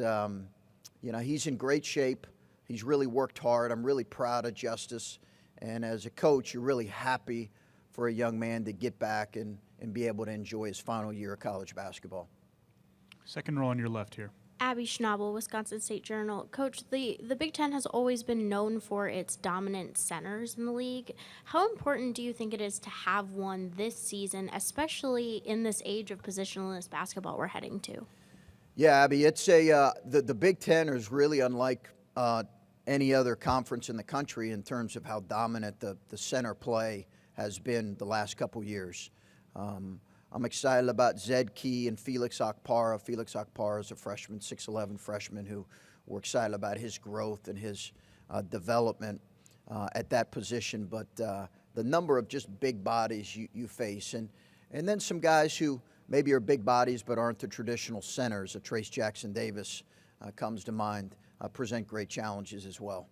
he's in great shape. He's really worked hard. I'm really proud of Justice. And as a coach, you're really happy for a young man to get back and be able to enjoy his final year of college basketball. Second row on your left here. Abby Schnabel, Wisconsin State Journal. Coach, the Big Ten has always been known for its dominant centers in the league. How important do you think it is to have one this season, especially in this age of positionless basketball we're heading to? Yeah, Abby, it's the Big Ten is really unlike any other conference in the country in terms of how dominant the center play has been the last couple years. I'm excited about Zed Key and Felix Okpara. Felix Okpara is a freshman, 6'11" freshman who we're excited about his growth and his development at that position. But the number of just big bodies you face, and then some guys who maybe are big bodies but aren't the traditional centers. Trace Jackson Davis comes to mind, present great challenges as well.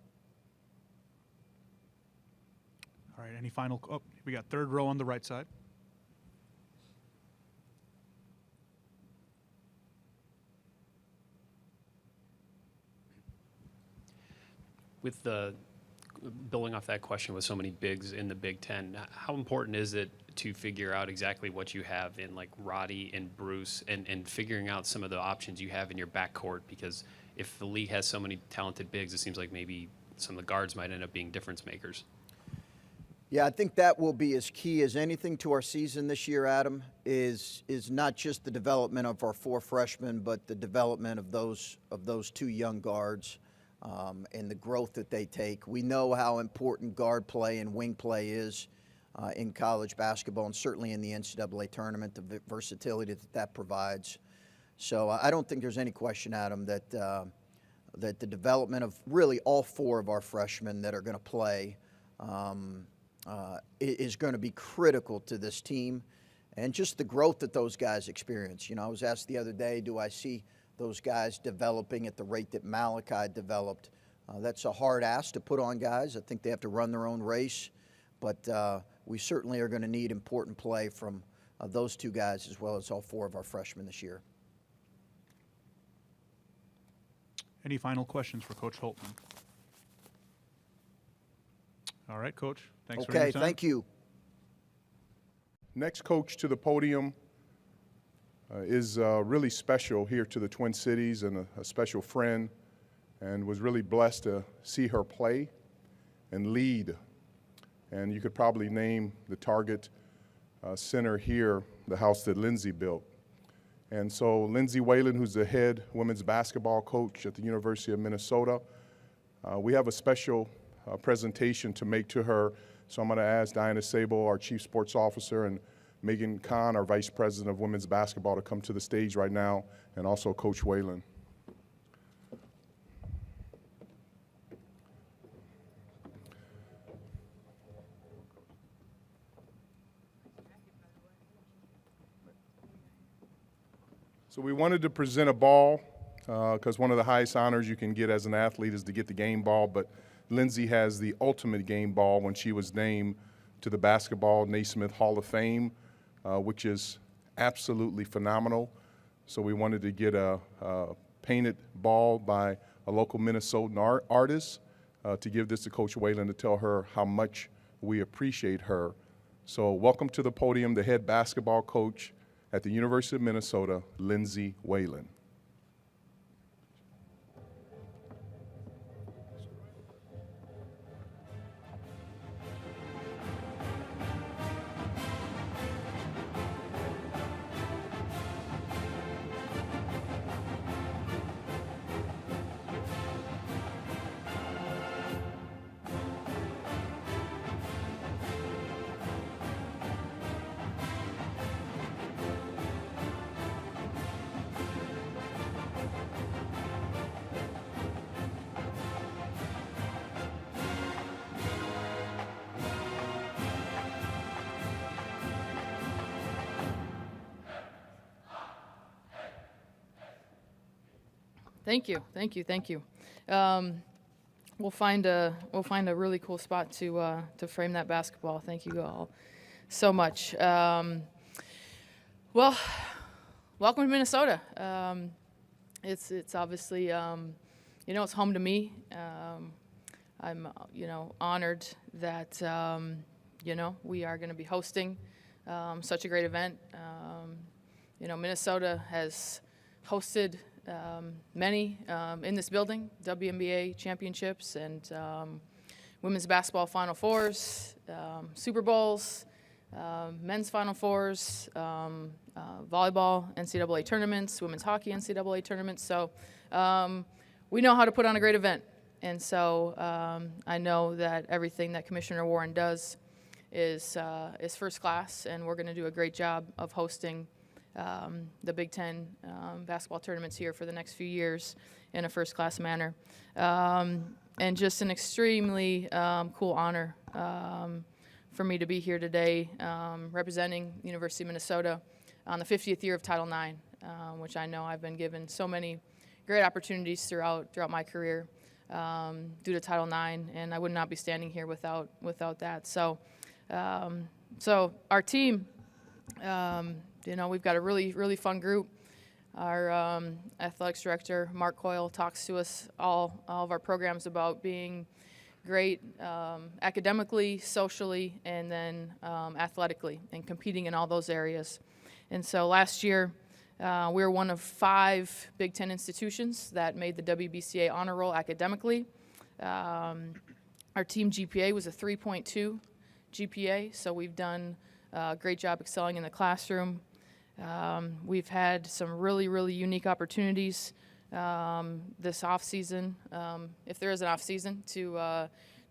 All right, any final? Oh, we got third row on the right side. With the building off that question with so many bigs in the Big Ten, how important is it to figure out exactly what you have in like Roddy and Bruce and figuring out some of the options you have in your backcourt? Because if the league has so many talented bigs, it seems like maybe some of the guards might end up being difference makers. Yeah, I think that will be as key as anything to our season this year, Adam, is not just the development of our 4 freshmen, but the development of those 2 young guards. And the growth that they take. We know how important guard play and wing play is in college basketball, and certainly in the NCAA tournament, the versatility that provides. So I don't think there's any question, Adam, that the development of really all 4 of our freshmen that are going to play is going to be critical to this team, and just the growth that those guys experience. You know, I was asked the other day, do I see those guys developing at the rate that Malachi developed? That's a hard ask to put on guys. I think they have to run their own race, but we certainly are going to need important play from those 2 guys as well as all 4 of our freshmen this year. Any final questions for Coach Holtmann? All right, Coach. Thanks for your time. Okay, thank you. Next coach to the podium is really special here to the Twin Cities and a special friend, and was really blessed to see her play and lead. And you could probably name the target center here, the house that Lindsay built. And so Lindsay Whalen, who's the head women's basketball coach at the University of Minnesota, we have a special presentation to make to her. So I'm going to ask Diana Sable, our chief sports officer, and Megan Kahn, our Vice President of Women's Basketball, to come to the stage right now, and also Coach Whalen. So we wanted to present a ball because one of the highest honors you can get as an athlete is to get the game ball, but Lindsay has the ultimate game ball when she was named to the Basketball Naismith Hall of Fame, which is absolutely phenomenal. So we wanted to get a painted ball by a local Minnesotan artist to give this to Coach Whalen to tell her how much we appreciate her. So welcome to the podium, the head basketball coach at the University of Minnesota, Lindsay Whalen. Thank you, thank you, thank you. We'll find a really cool spot to frame that basketball. Thank you all so much. Well, welcome to Minnesota. It's obviously it's home to me. I'm honored that we are going to be hosting such a great event. Minnesota has hosted many in this building, WNBA championships and women's basketball Final Fours, Super Bowls, men's Final Fours, volleyball NCAA tournaments, women's hockey NCAA tournaments. So we know how to put on a great event. And so I know that everything that Commissioner Warren does is first class, and we're going to do a great job of hosting the Big Ten basketball tournaments here for the next few years in a first class manner. And just an extremely cool honor for me to be here today representing the University of Minnesota on the 50th year of Title IX, which I know I've been given so many great opportunities throughout my career due to Title IX, and I would not be standing here without that. So our team, we've got a really, really fun group. Our athletics director, Mark Coyle, talks to us all of our programs about being great academically, socially, and then athletically, and competing in all those areas. And so last year, we were one of 5 Big Ten institutions that made the WBCA honor roll academically. Our team GPA was a 3.2 GPA, so we've done a great job excelling in the classroom. We've had some really, really unique opportunities this off-season, if there is an off-season, to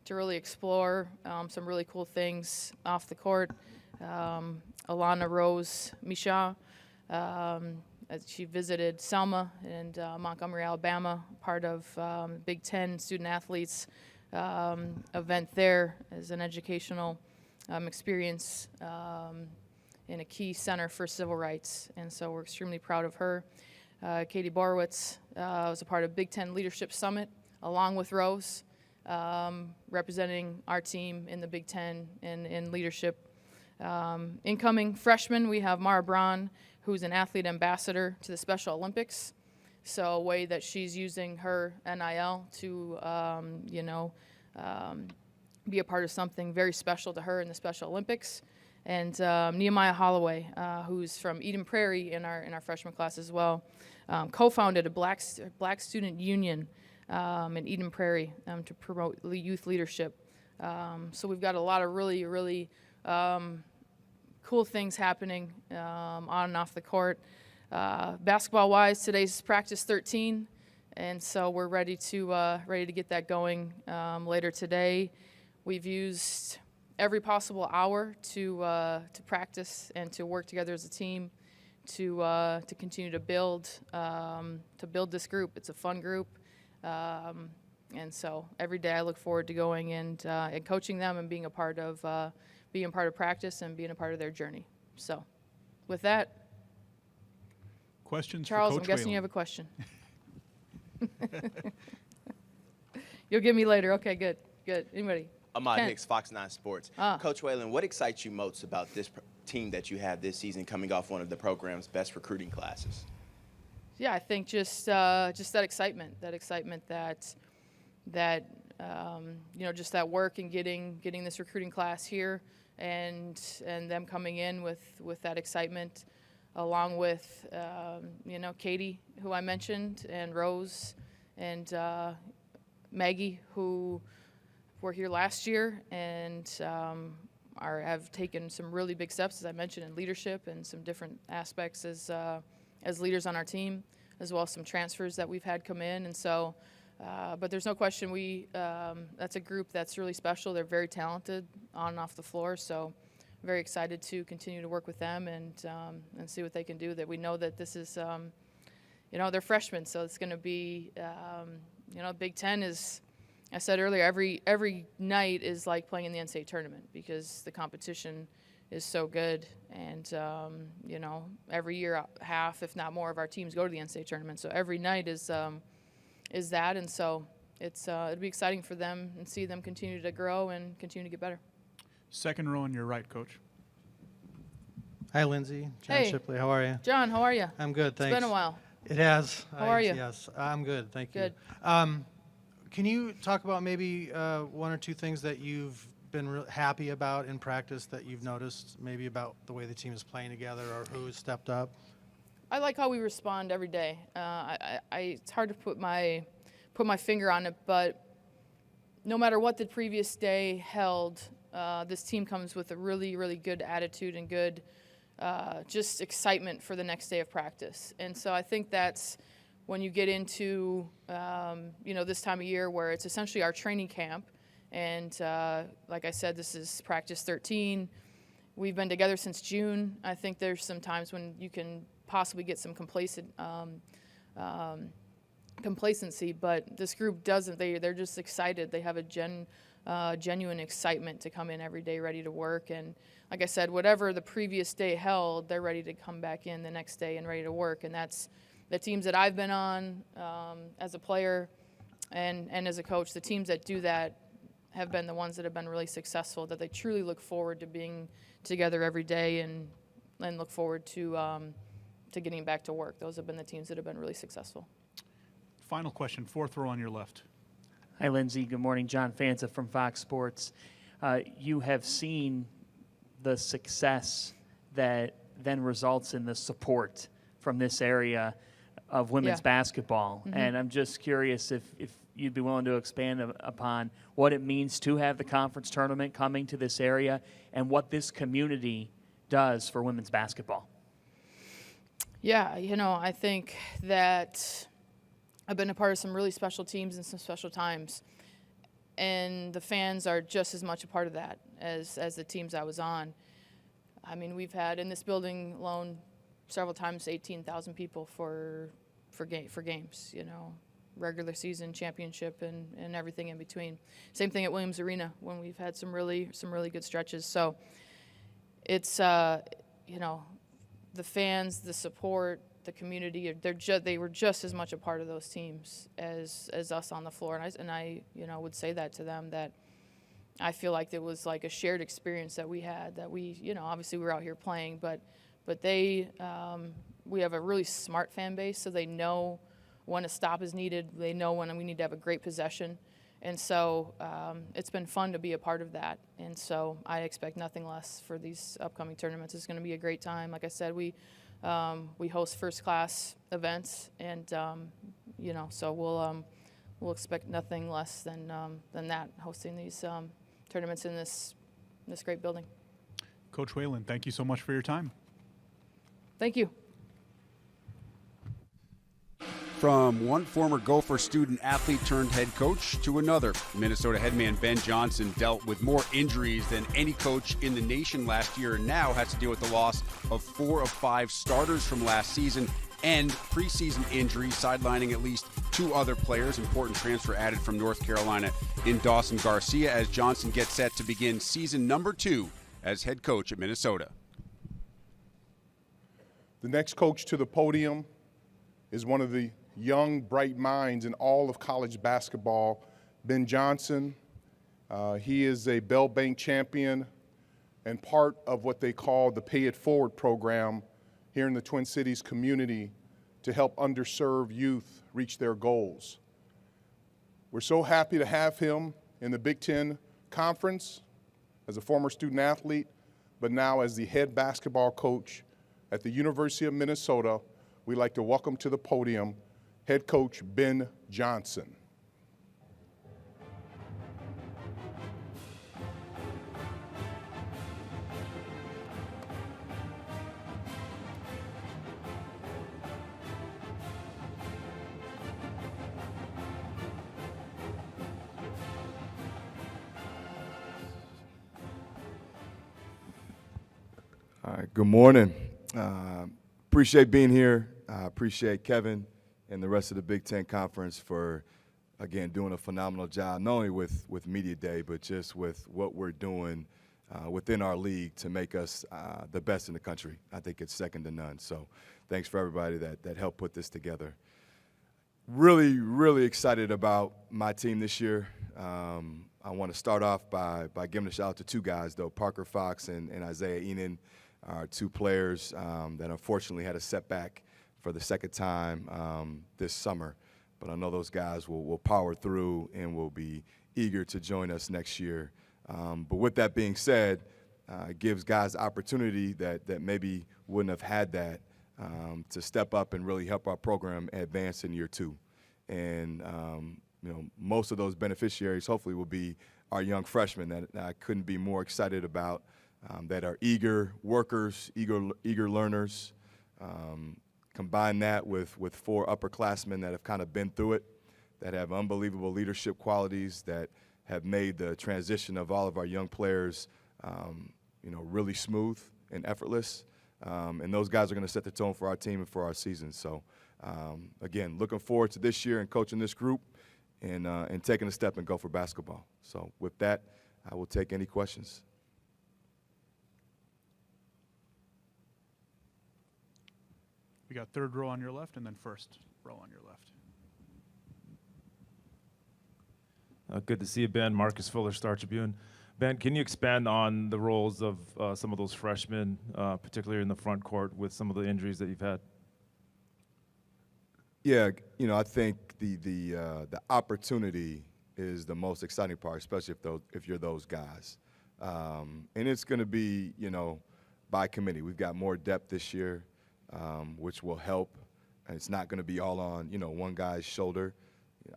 really explore some really cool things off the court. Alana Rose Misha, she visited Selma and Montgomery, Alabama, part of Big Ten student athletes event there as an educational experience in a key center for civil rights, and so we're extremely proud of her. Katie Borowitz was a part of Big Ten Leadership Summit, along with Rose, representing our team in the Big Ten in leadership. Incoming freshmen, we have Mara Braun, who's an athlete ambassador to the Special Olympics, so a way that she's using her NIL to, be a part of something very special to her in the Special Olympics. And Nehemiah Holloway, who's from Eden Prairie in our freshman class as well, co-founded a Black Student Union in Eden Prairie to promote youth leadership. So we've got a lot of really, really cool things happening on and off the court. Basketball-wise, today's practice 13, and so we're ready to get that going later today. We've used every possible hour to practice and to work together as a team to continue to build this group. It's a fun group, and so every day I look forward to going and coaching them and being a part of practice and being a part of their journey. So, with that, questions Charles, for Coach I'm guessing Whalen. you have a question. You'll give me later. Okay, good. Anybody? Ahmad Ken. Hicks, Fox 9 Sports. Coach Whalen, what excites you most about this team that you have this season, coming off one of the program's best recruiting classes? Yeah, I think just that excitement that just that work and getting this recruiting class here, and them coming in with that excitement, along with Katie, who I mentioned, and Rose, and Maggie, who were here last year and have taken some really big steps, as I mentioned, in leadership and some different aspects as leaders on our team, as well as some transfers that we've had come in. And so, but there's no question that's a group that's really special. They're very talented on and off the floor. So very excited to continue to work with them and see what they can do. That we know that this is, they're freshmen, so it's going to be, Big Ten is, I said earlier, every night is like playing in the NCAA tournament because the competition is so good. And, every year, half, if not more, of our teams go to the NCAA tournament. So every night is that. And so it'll be exciting for them and see them continue to grow and continue to get better. Second row on your right, Coach. Hi, Lindsay. John Hey. Shipley. How are you? John, how are you? I'm good, thanks. It's been a while. It has. How are you? Yes, I'm good, thank you. Good. Can you talk about maybe one or two things that you've been happy about in practice that you've noticed, maybe about the way the team is playing together or who has stepped up? I like how we respond every day. It's hard to put my finger on it, but no matter what the previous day held, this team comes with a really, really good attitude and good just excitement for the next day of practice. And so I think that's when you get into, this time of year where it's essentially our training camp. And like I said, this is practice 13. We've been together since June. I think there's some times when you can possibly get some complacency, but this group doesn't. They're just excited. They have a genuine excitement to come in every day ready to work. And like I said, whatever the previous day held, they're ready to come back in the next day and ready to work. And that's the teams that I've been on as a player and as a coach. The teams that do that have been the ones that have been really successful, that they truly look forward to being together every day and look forward to getting back to work. Those have been the teams that have been really successful. Final question, fourth row on your left. Hi, Lindsay. Good morning. John Fanta from Fox Sports. You have seen the success that then results in the support from this area of women's basketball. Mm-hmm. And I'm just curious if you'd be willing to expand upon what it means to have the conference tournament coming to this area and what this community does for women's basketball. Yeah, I think that I've been a part of some really special teams and some special times, and the fans are just as much a part of that as the teams I was on. I mean, we've had in this building alone several times 18,000 people for games, regular season, championship, and everything in between. Same thing at Williams Arena when we've had some really good stretches. So it's the fans, the support, the community, they were just as much a part of those teams as us on the floor. And I would say that to them, that I feel like it was like a shared experience that we had, that we, obviously we were out here playing, but they, we have a really smart fan base, so they know when a stop is needed. They know when we need to have a great possession. And so it's been fun to be a part of that. And so I expect nothing less for these upcoming tournaments. It's going to be a great time. Like I said, we host first-class events, and so we'll expect nothing less than that, hosting these tournaments in this great building. Coach Whalen, thank you so much for your time. Thank you. From one former Gopher student athlete turned head coach to another, Minnesota headman Ben Johnson dealt with more injuries than any coach in the nation last year, and now has to deal with the loss of 4 of 5 starters from last season and preseason injuries, sidelining at least 2 other players. Important transfer added from North Carolina in Dawson Garcia as Johnson gets set to begin season number 2 as head coach at Minnesota. The next coach to the podium is one of the young, bright minds in all of college basketball, Ben Johnson. He is a Bell Bank champion and part of what they call the Pay It Forward program here in the Twin Cities community to help underserved youth reach their goals. We're so happy to have him in the Big Ten Conference as a former student athlete, but now as the head basketball coach at the University of Minnesota. We'd like to welcome to the podium head coach Ben Johnson. All right, good morning. Appreciate being here. Appreciate Kevin and the rest of the Big Ten Conference for, again, doing a phenomenal job, not only with Media Day, but just with what we're doing within our league to make us the best in the country. I think it's second to none. So thanks for everybody that helped put this together. Really, really excited about my team this year. I want to start off by giving a shout out to 2 guys, though, Parker Fox and Isaiah Enan, our 2 players that unfortunately had a setback for the second time this summer. But I know those guys will power through and will be eager to join us next year. But with that being said, it gives guys opportunity that maybe wouldn't have had that to step up and really help our program advance in year 2. And, most of those beneficiaries hopefully will be our young freshmen that I couldn't be more excited about, that are eager workers, eager learners. Combine that with 4 upperclassmen that have kind of been through it, that have unbelievable leadership qualities, that have made the transition of all of our young players, really smooth and effortless. And those guys are going to set the tone for our team and for our season. So, again, looking forward to this year and coaching this group and taking a step and go for basketball. So with that, I will take any questions. We got third row on your left and then first row on your left. Good to see you, Ben. Marcus Fuller, Star Tribune. Ben, can you expand on the roles of some of those freshmen, particularly in the front court with some of the injuries that you've had? Yeah, I think the opportunity is the most exciting part, especially if you're those guys. And it's going to be, by committee. We've got more depth this year, which will help. And it's not going to be all on, one guy's shoulder.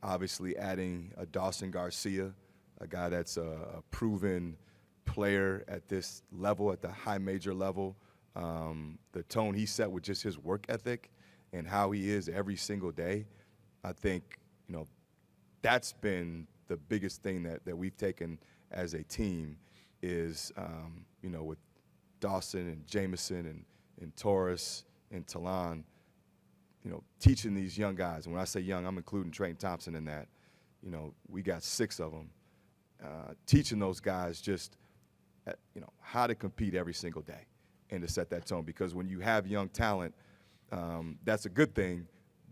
Obviously, adding a Dawson Garcia, a guy that's a proven player at this level, at the high major level. The tone he set with just his work ethic and how he is every single day, I think, that's been the biggest thing that we've taken as a team is, with Dawson and Jameson and Torres and Talon, teaching these young guys. And when I say young, I'm including Trayton Thompson in that. We got 6 of them. Teaching those guys just, how to compete every single day and to set that tone. Because when you have young talent, that's a good thing.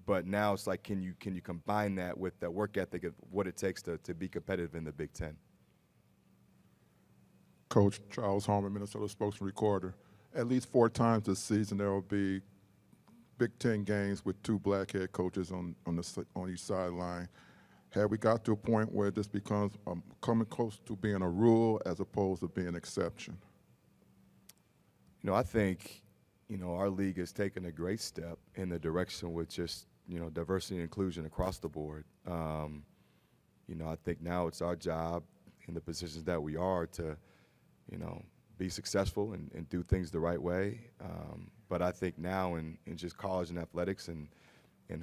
But now it's like, can you combine that with the work ethic of what it takes to be competitive in the Big Ten? Coach Charles Holtmann, Minnesota Spokesman Recorder. At least 4 times this season there will be Big Ten games with 2 black head coaches on each sideline. Have we got to a point where this becomes coming close to being a rule as opposed to being an exception? I think, our league has taken a great step in the direction with just, diversity and inclusion across the board. I think now it's our job in the positions that we are to, be successful and do things the right way. But I think now in just college and athletics and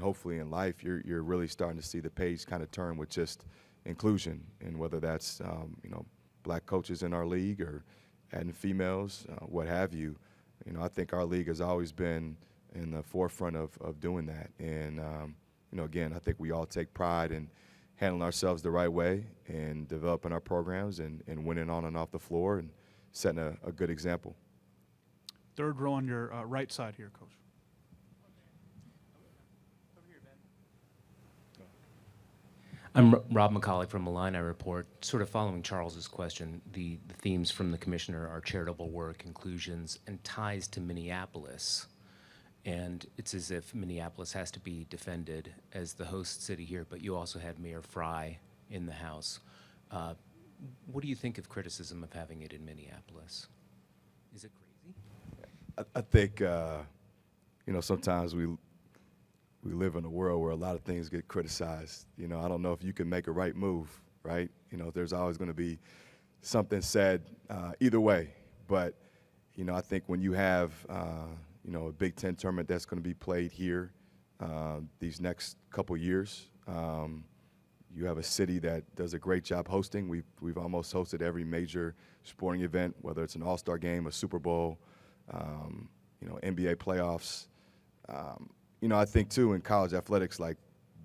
hopefully in life, you're really starting to see the page kind of turn with just inclusion, and whether that's, black coaches in our league or adding females, what have you. I think our league has always been in the forefront of doing that. And, again, I think we all take pride in handling ourselves the right way and developing our programs and winning on and off the floor and setting a good example. Third row on your right side here, Coach. I'm Rob McCauley from Illini Report. Sort of following Charles's question, the themes from the commissioner are charitable work, inclusions, and ties to Minneapolis. And it's as if Minneapolis has to be defended as the host city here, but you also had Mayor Fry in the House. What do you think of criticism of having it in Minneapolis? Is it crazy? I think, sometimes we live in a world where a lot of things get criticized. I don't know if you can make a right move, right? There's always going to be something said either way. But, I think when you have, a Big Ten tournament that's going to be played here these next couple years, you have a city that does a great job hosting. We've almost hosted every major sporting event, whether it's an All-Star game, a Super Bowl, NBA playoffs. I think, too, in college athletics, like,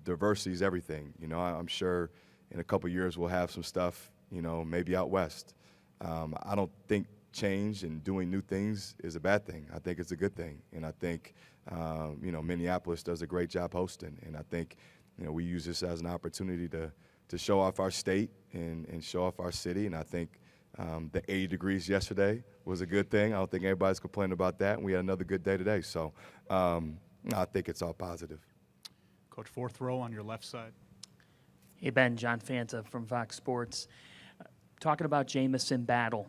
diversity is everything. I'm sure in a couple years we'll have some stuff, maybe out west. I don't think change and doing new things is a bad thing. I think it's a good thing. And I think, Minneapolis does a great job hosting. And I think, we use this as an opportunity to show off our state and show off our city. And I think the 80 degrees yesterday was a good thing. I don't think anybody's complaining about that. And we had another good day today. So, I think it's all positive. Coach, fourth row on your left side. Hey, Ben, John Fanta from Fox Sports. Talking about Jamison Battle,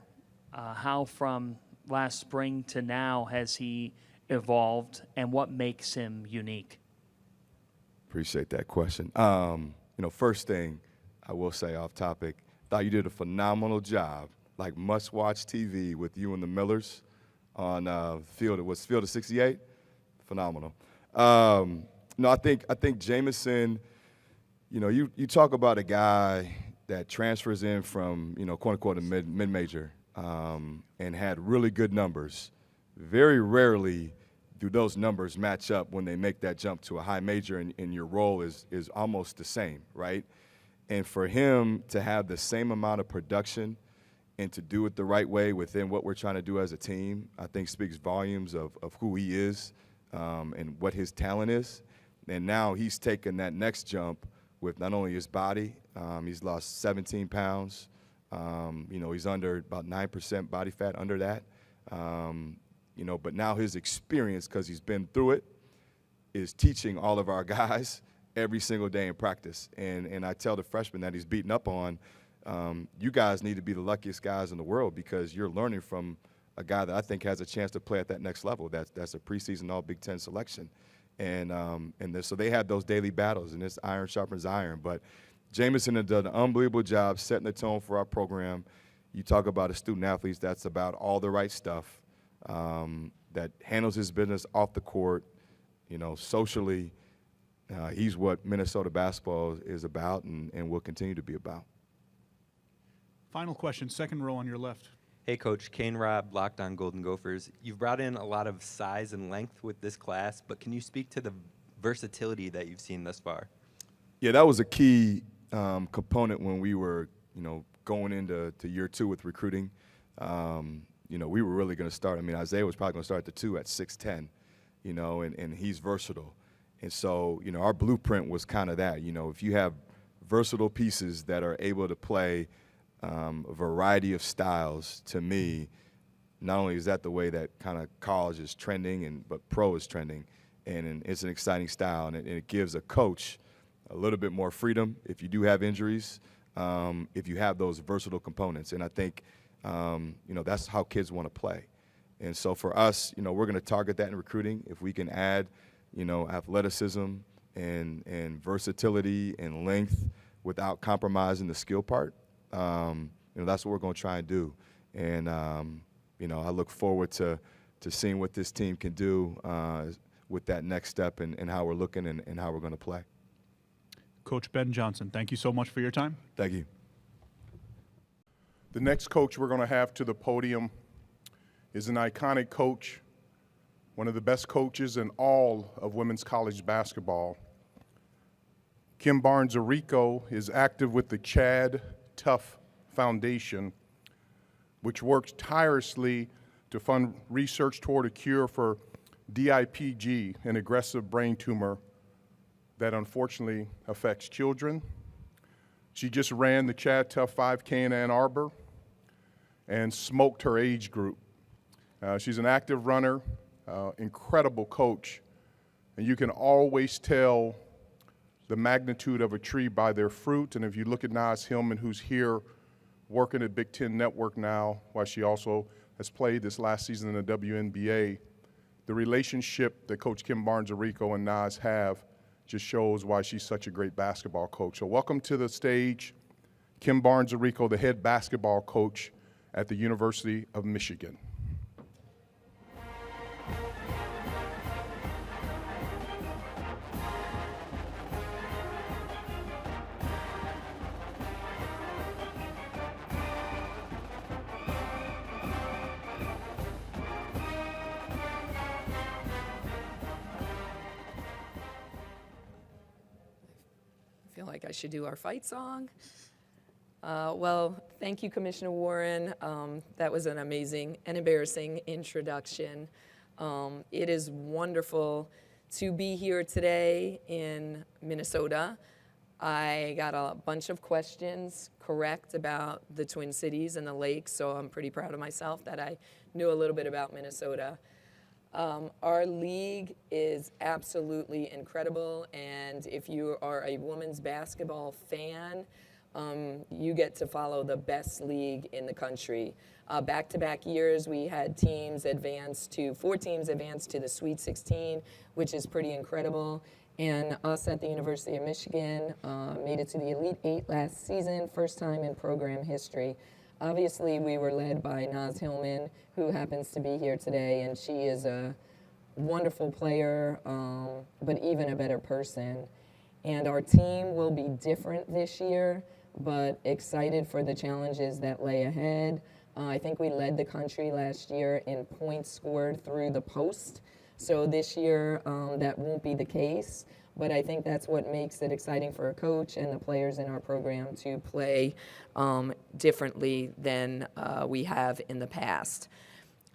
how from last spring to now has he evolved, and what makes him unique? Appreciate that question. First thing I will say off topic, thought you did a phenomenal job, like must-watch TV with you and the Millers on field. It was field of 68. Phenomenal. I think Jamison. You talk about a guy that transfers in from quote unquote a mid-major and had really good numbers. Very rarely do those numbers match up when they make that jump to a high major and your role is almost the same, right? And for him to have the same amount of production and to do it the right way within what we're trying to do as a team, I think speaks volumes of who he is and what his talent is. And now he's taken that next jump with not only his body, he's lost 17 pounds. He's under about 9% body fat under that. But now his experience, because he's been through it, is teaching all of our guys every single day in practice. And I tell the freshmen that he's beating up on, you guys need to be the luckiest guys in the world because you're learning from a guy that I think has a chance to play at that next level. That's a preseason All Big Ten selection. So they had those daily battles, and it's iron sharpens iron. But Jamison has done an unbelievable job setting the tone for our program. You talk about a student athlete that's about all the right stuff, that handles his business off the court, socially. He's what Minnesota basketball is about and will continue to be about. Final question, second row on your left. Hey, Coach. Kane Robb, Locked On Golden Gophers. You've brought in a lot of size and length with this class, but can you speak to the versatility that you've seen thus far? Yeah, that was a key component when we were, going into year 2 with recruiting. We were really going to start. Isaiah was probably going to start at the 2 at 6'10", and he's versatile. And so, our blueprint was kind of that. If you have versatile pieces that are able to play a variety of styles, to me, not only is that the way that kind of college is trending, but pro is trending, and it's an exciting style, and it gives a coach a little bit more freedom if you do have injuries, if you have those versatile components. And I think, that's how kids want to play. And so for us, we're going to target that in recruiting. If we can add, athleticism and versatility and length without compromising the skill part, that's what we're going to try and do. And, I look forward to seeing what this team can do with that next step and how we're looking and how we're going to play. Coach Ben Johnson, thank you so much for your time. Thank you. The next coach we're going to have to the podium is an iconic coach, one of the best coaches in all of women's college basketball. Kim Barnes Arico is active with the Chad Tough Foundation, which works tirelessly to fund research toward a cure for DIPG, an aggressive brain tumor that unfortunately affects children. She just ran the Chad Tough 5K in Ann Arbor and smoked her age group. She's an active runner, incredible coach, and you can always tell the magnitude of a tree by their fruit. And if you look at Naz Hillman, who's here working at Big Ten Network now, while she also has played this last season in the WNBA, the relationship that Coach Kim Barnes Arico and Naz have just shows why she's such a great basketball coach. So welcome to the stage, Kim Barnes Arico, the head basketball coach at the University of Michigan. I feel like I should do our fight song. Well, thank you, Commissioner Warren. That was an amazing and embarrassing introduction. It is wonderful to be here today in Minnesota. I got a bunch of questions correct about the Twin Cities and the lakes, so I'm pretty proud of myself that I knew a little bit about Minnesota. Our league is absolutely incredible, and if you are a women's basketball fan, you get to follow the best league in the country. Back-to-back years, we had 4 teams advance to the Sweet 16, which is pretty incredible. And us at the University of Michigan made it to the Elite 8 last season, first time in program history. Obviously, we were led by Naz Hillman, who happens to be here today, and she is a wonderful player, but even a better person. And our team will be different this year, but excited for the challenges that lay ahead. I think we led the country last year in points scored through the post. So this year, that won't be the case. But I think that's what makes it exciting for a coach and the players in our program to play differently than we have in the past.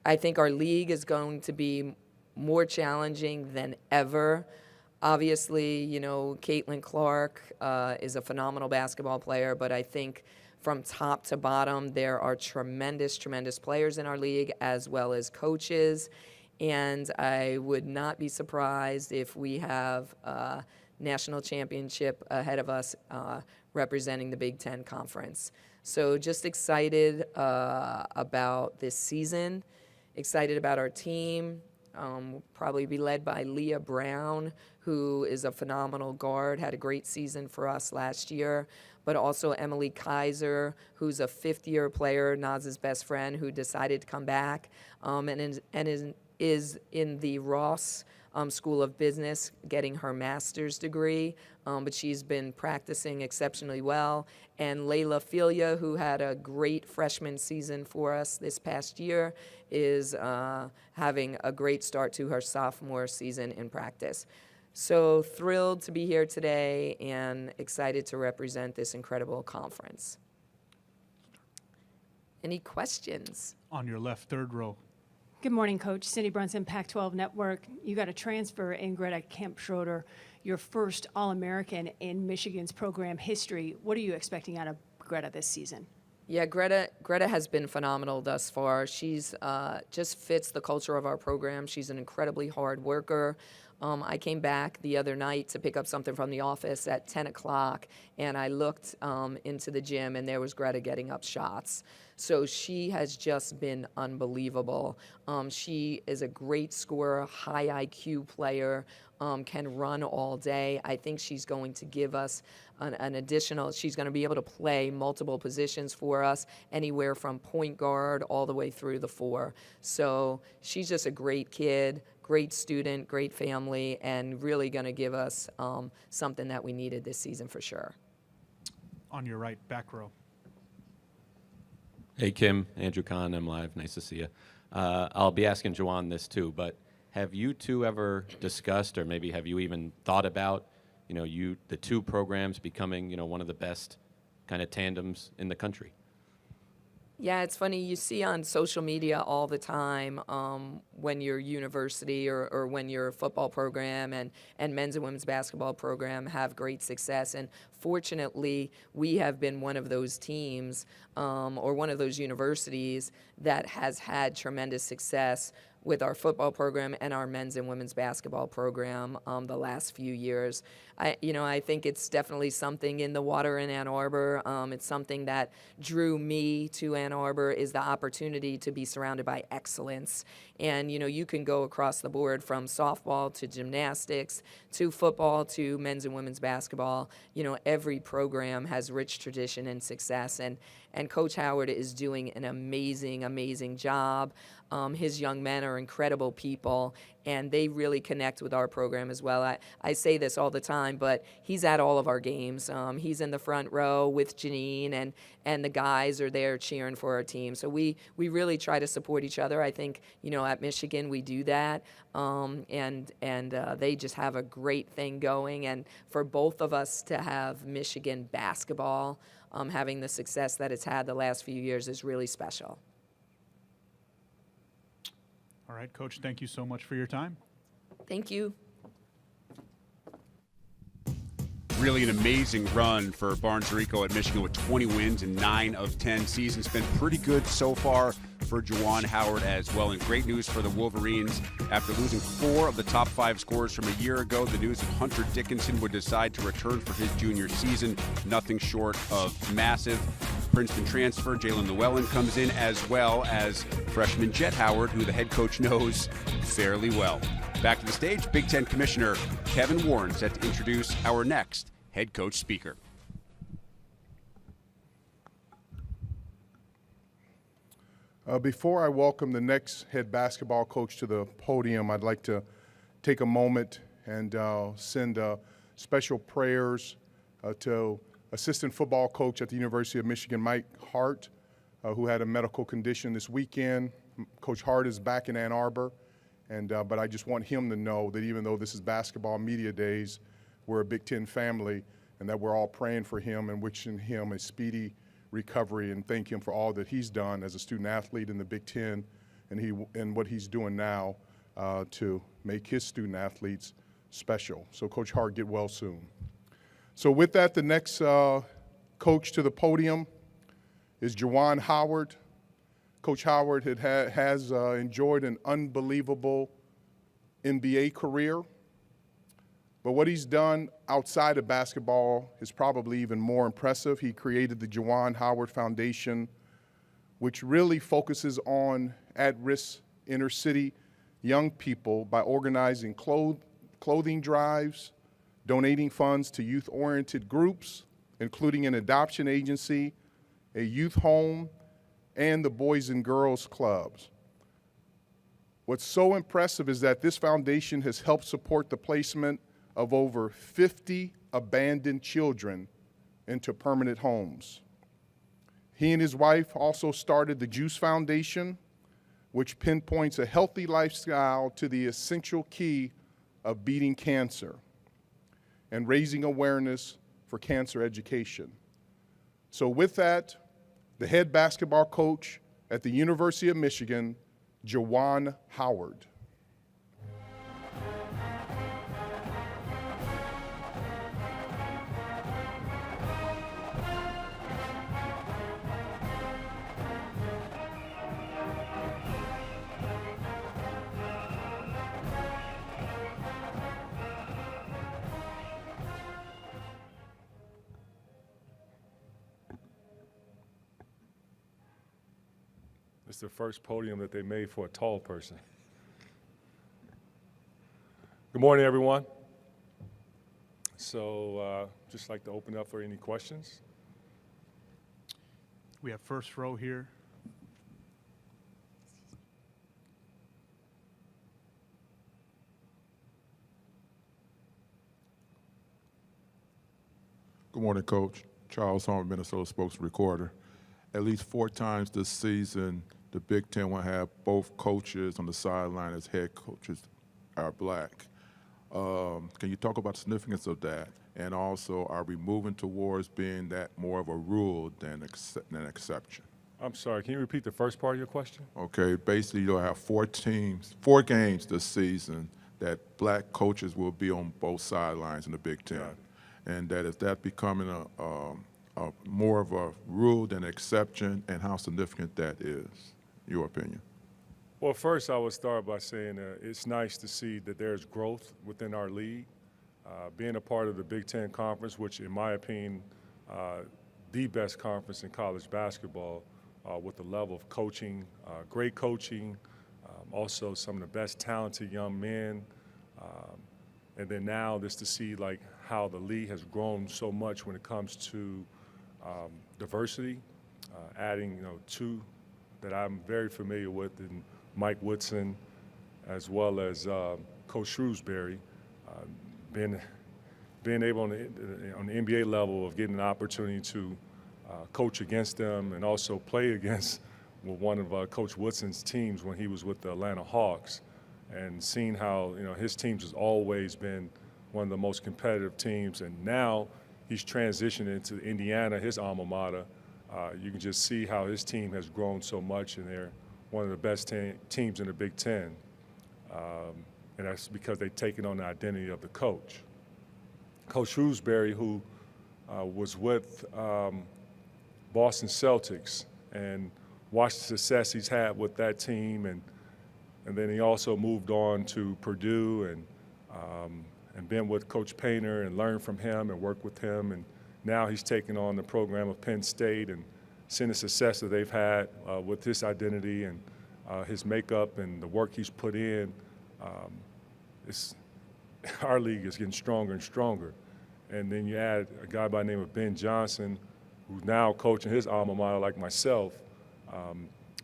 I think our league is going to be more challenging than ever. Obviously, you know, Caitlin Clark is a phenomenal basketball player, but I think from top to bottom, there are tremendous, tremendous players in our league as well as coaches. And I would not be surprised if we have a national championship ahead of us representing the Big Ten Conference. So just excited about this season, excited about our team. Probably be led by Leah Brown, who is a phenomenal guard, had a great season for us last year, but also Emily Kaiser, who's a fifth-year player, Naz's best friend, who decided to come back and is in the Ross School of Business getting her master's degree, but she's been practicing exceptionally well. And Layla Filia, who had a great freshman season for us this past year, is having a great start to her sophomore season in practice. So thrilled to be here today and excited to represent this incredible conference. Any questions? On your left, third row. Good morning, Coach. Cindy Brunson, Pac-12 Network. You got a transfer in Greta Kemp-Schroeder, your first All-American in Michigan's program history. What are you expecting out of Greta this season? Yeah, Greta has been phenomenal thus far. She's just fits the culture of our program. She's an incredibly hard worker. I came back the other night to pick up something from the office at 10 o'clock, and I looked into the gym, and there was Greta getting up shots. So she has just been unbelievable. She is a great scorer, high IQ player, can run all day. I think she's going to give us an additional, she's going to be able to play multiple positions for us, anywhere from point guard all the way through the 4. So she's just a great kid, great student, great family, and really going to give us something that we needed this season for sure. On your right, back row. Hey, Kim, Andrew Kahn, I'm live. Nice to see you. I'll be asking Juwan this too, but have you two ever discussed, or maybe have you even thought about, the two programs becoming, one of the best kind of tandems in the country? Yeah, it's funny. You see on social media all the time when your university or when your football program and men's and women's basketball program have great success. And fortunately, we have been one of those teams or one of those universities that has had tremendous success with our football program and our men's and women's basketball program the last few years. I think it's definitely something in the water in Ann Arbor. It's something that drew me to Ann Arbor, is the opportunity to be surrounded by excellence. And, you can go across the board from softball to gymnastics to football to men's and women's basketball. Every program has rich tradition and success. And Coach Howard is doing an amazing, amazing job. His young men are incredible people, and they really connect with our program as well. I say this all the time, but he's at all of our games. He's in the front row with Janine, and the guys are there cheering for our team. So we really try to support each other. I think, at Michigan we do that, and they just have a great thing going. And for both of us to have Michigan basketball having the success that it's had the last few years is really special. All right, Coach, thank you so much for your time. Thank you. Really an amazing run for Barnes Arico at Michigan with 20 wins in 9 of 10 seasons. Been pretty good so far for Juwan Howard as well. And great news for the Wolverines. After losing 4 of the top 5 scorers from a year ago, the news that Hunter Dickinson would decide to return for his junior season, nothing short of massive. Princeton transfer Jalen Llewellyn comes in, as well as freshman Jet Howard, who the head coach knows fairly well. Back to the stage, Big Ten Commissioner Kevin Warren set to introduce our next head coach speaker. Before I welcome the next head basketball coach to the podium, I'd like to take a moment and send special prayers to assistant football coach at the University of Michigan, Mike Hart, who had a medical condition this weekend. Coach Hart is back in Ann Arbor, but I just want him to know that even though this is basketball media days, we're a Big Ten family, and that we're all praying for him and wishing him a speedy recovery and thank him for all that he's done as a student athlete in the Big Ten and what he's doing now to make his student athletes special. So Coach Hart, get well soon. So with that, the next coach to the podium is Juwan Howard. Coach Howard has enjoyed an unbelievable NBA career, but what he's done outside of basketball is probably even more impressive. He created the Juwan Howard Foundation, which really focuses on at-risk inner-city young people by organizing clothing drives, donating funds to youth-oriented groups, including an adoption agency, a youth home, and the Boys and Girls Clubs. What's so impressive is that this foundation has helped support the placement of over 50 abandoned children into permanent homes. He and his wife also started the Juice Foundation, which pinpoints a healthy lifestyle to the essential key of beating cancer and raising awareness for cancer education. So with that, the head basketball coach at the University of Michigan, Juwan Howard. It's the first podium that they made for a tall person. Good morning, everyone. So just like to open up for any questions. We have first row here. Good morning, Coach. Charles Holtmann, Minnesota Spokesman Recorder. At least 4 times this season, the Big Ten will have both coaches on the sideline as head coaches are black. Can you talk about the significance of that? And also, are we moving towards being that more of a rule than an exception? I'm sorry, can you repeat the first part of your question? Okay, basically you'll have 4 games this season that black coaches will be on both sidelines in the Big Ten. And that is that becoming a more of a rule than exception, and how significant that is, your opinion? Well, first I would start by saying it's nice to see that there's growth within our league. Being a part of the Big Ten Conference, which in my opinion, the best conference in college basketball with the level of coaching, great coaching, also some of the best talented young men. And then now just to see like how the league has grown so much when it comes to diversity, adding 2 that I'm very familiar with, and Mike Woodson, as well as Coach Shrewsberry, being able on the NBA level of getting an opportunity to coach against them and also play against one of Coach Woodson's teams when he was with the Atlanta Hawks, and seeing how his teams has always been one of the most competitive teams, and now he's transitioned into Indiana, his alma mater. You can just see how his team has grown so much, and they're one of the best teams in the Big Ten. And that's because they've taken on the identity of the coach. Coach Shrewsberry, who was with Boston Celtics and watched the success he's had with that team, and then he also moved on to Purdue and been with Coach Painter and learned from him and worked with him. And now he's taken on the program of Penn State and seen the success that they've had with his identity and his makeup and the work he's put in. Our league is getting stronger and stronger. And then you add a guy by the name of Ben Johnson, who's now coaching his alma mater like myself.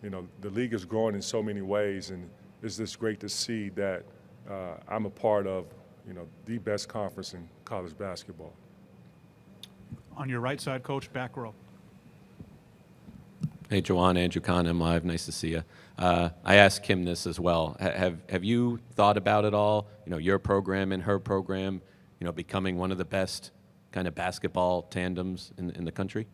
You know, the league is growing in so many ways, and it's just great to see that I'm a part of, you know, the best conference in college basketball. On your right side, Coach, back row. Hey, Juwan, Andrew Kahn, M Live. Nice to see you. I asked Kim this as well. Have you thought about it all? You know, your program and her program, you know, becoming one of the best kind of basketball tandems in the country?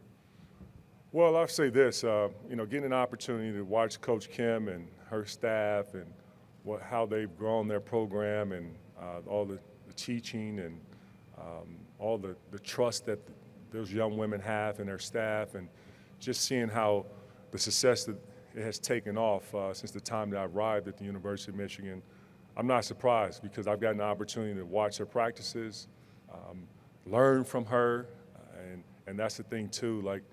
Well, I'll say this, you know, getting an opportunity to watch Coach Kim and her staff and how they've grown their program and all the teaching and all the trust that those young women have in their staff, and just seeing how the success that it has taken off since the time that I arrived at the University of Michigan, I'm not surprised because I've gotten an opportunity to watch her practices, learn from her, and that's the thing too, like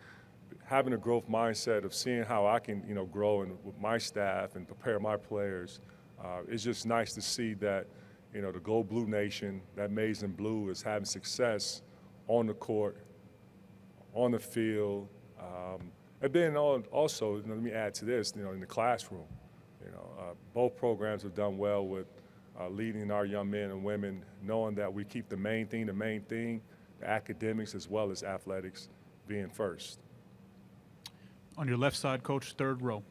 having a growth mindset of seeing how I can, you know, grow with my staff and prepare my players. It's just nice to see that, you know, the Gold Blue Nation, that maize and blue, is having success on the court, on the field, and then also, you know, let me add to this, you know, in the classroom. You know, both programs have done well with leading our young men and women, knowing that we keep the main thing, the academics as well as athletics being first. On your left side, Coach, third row.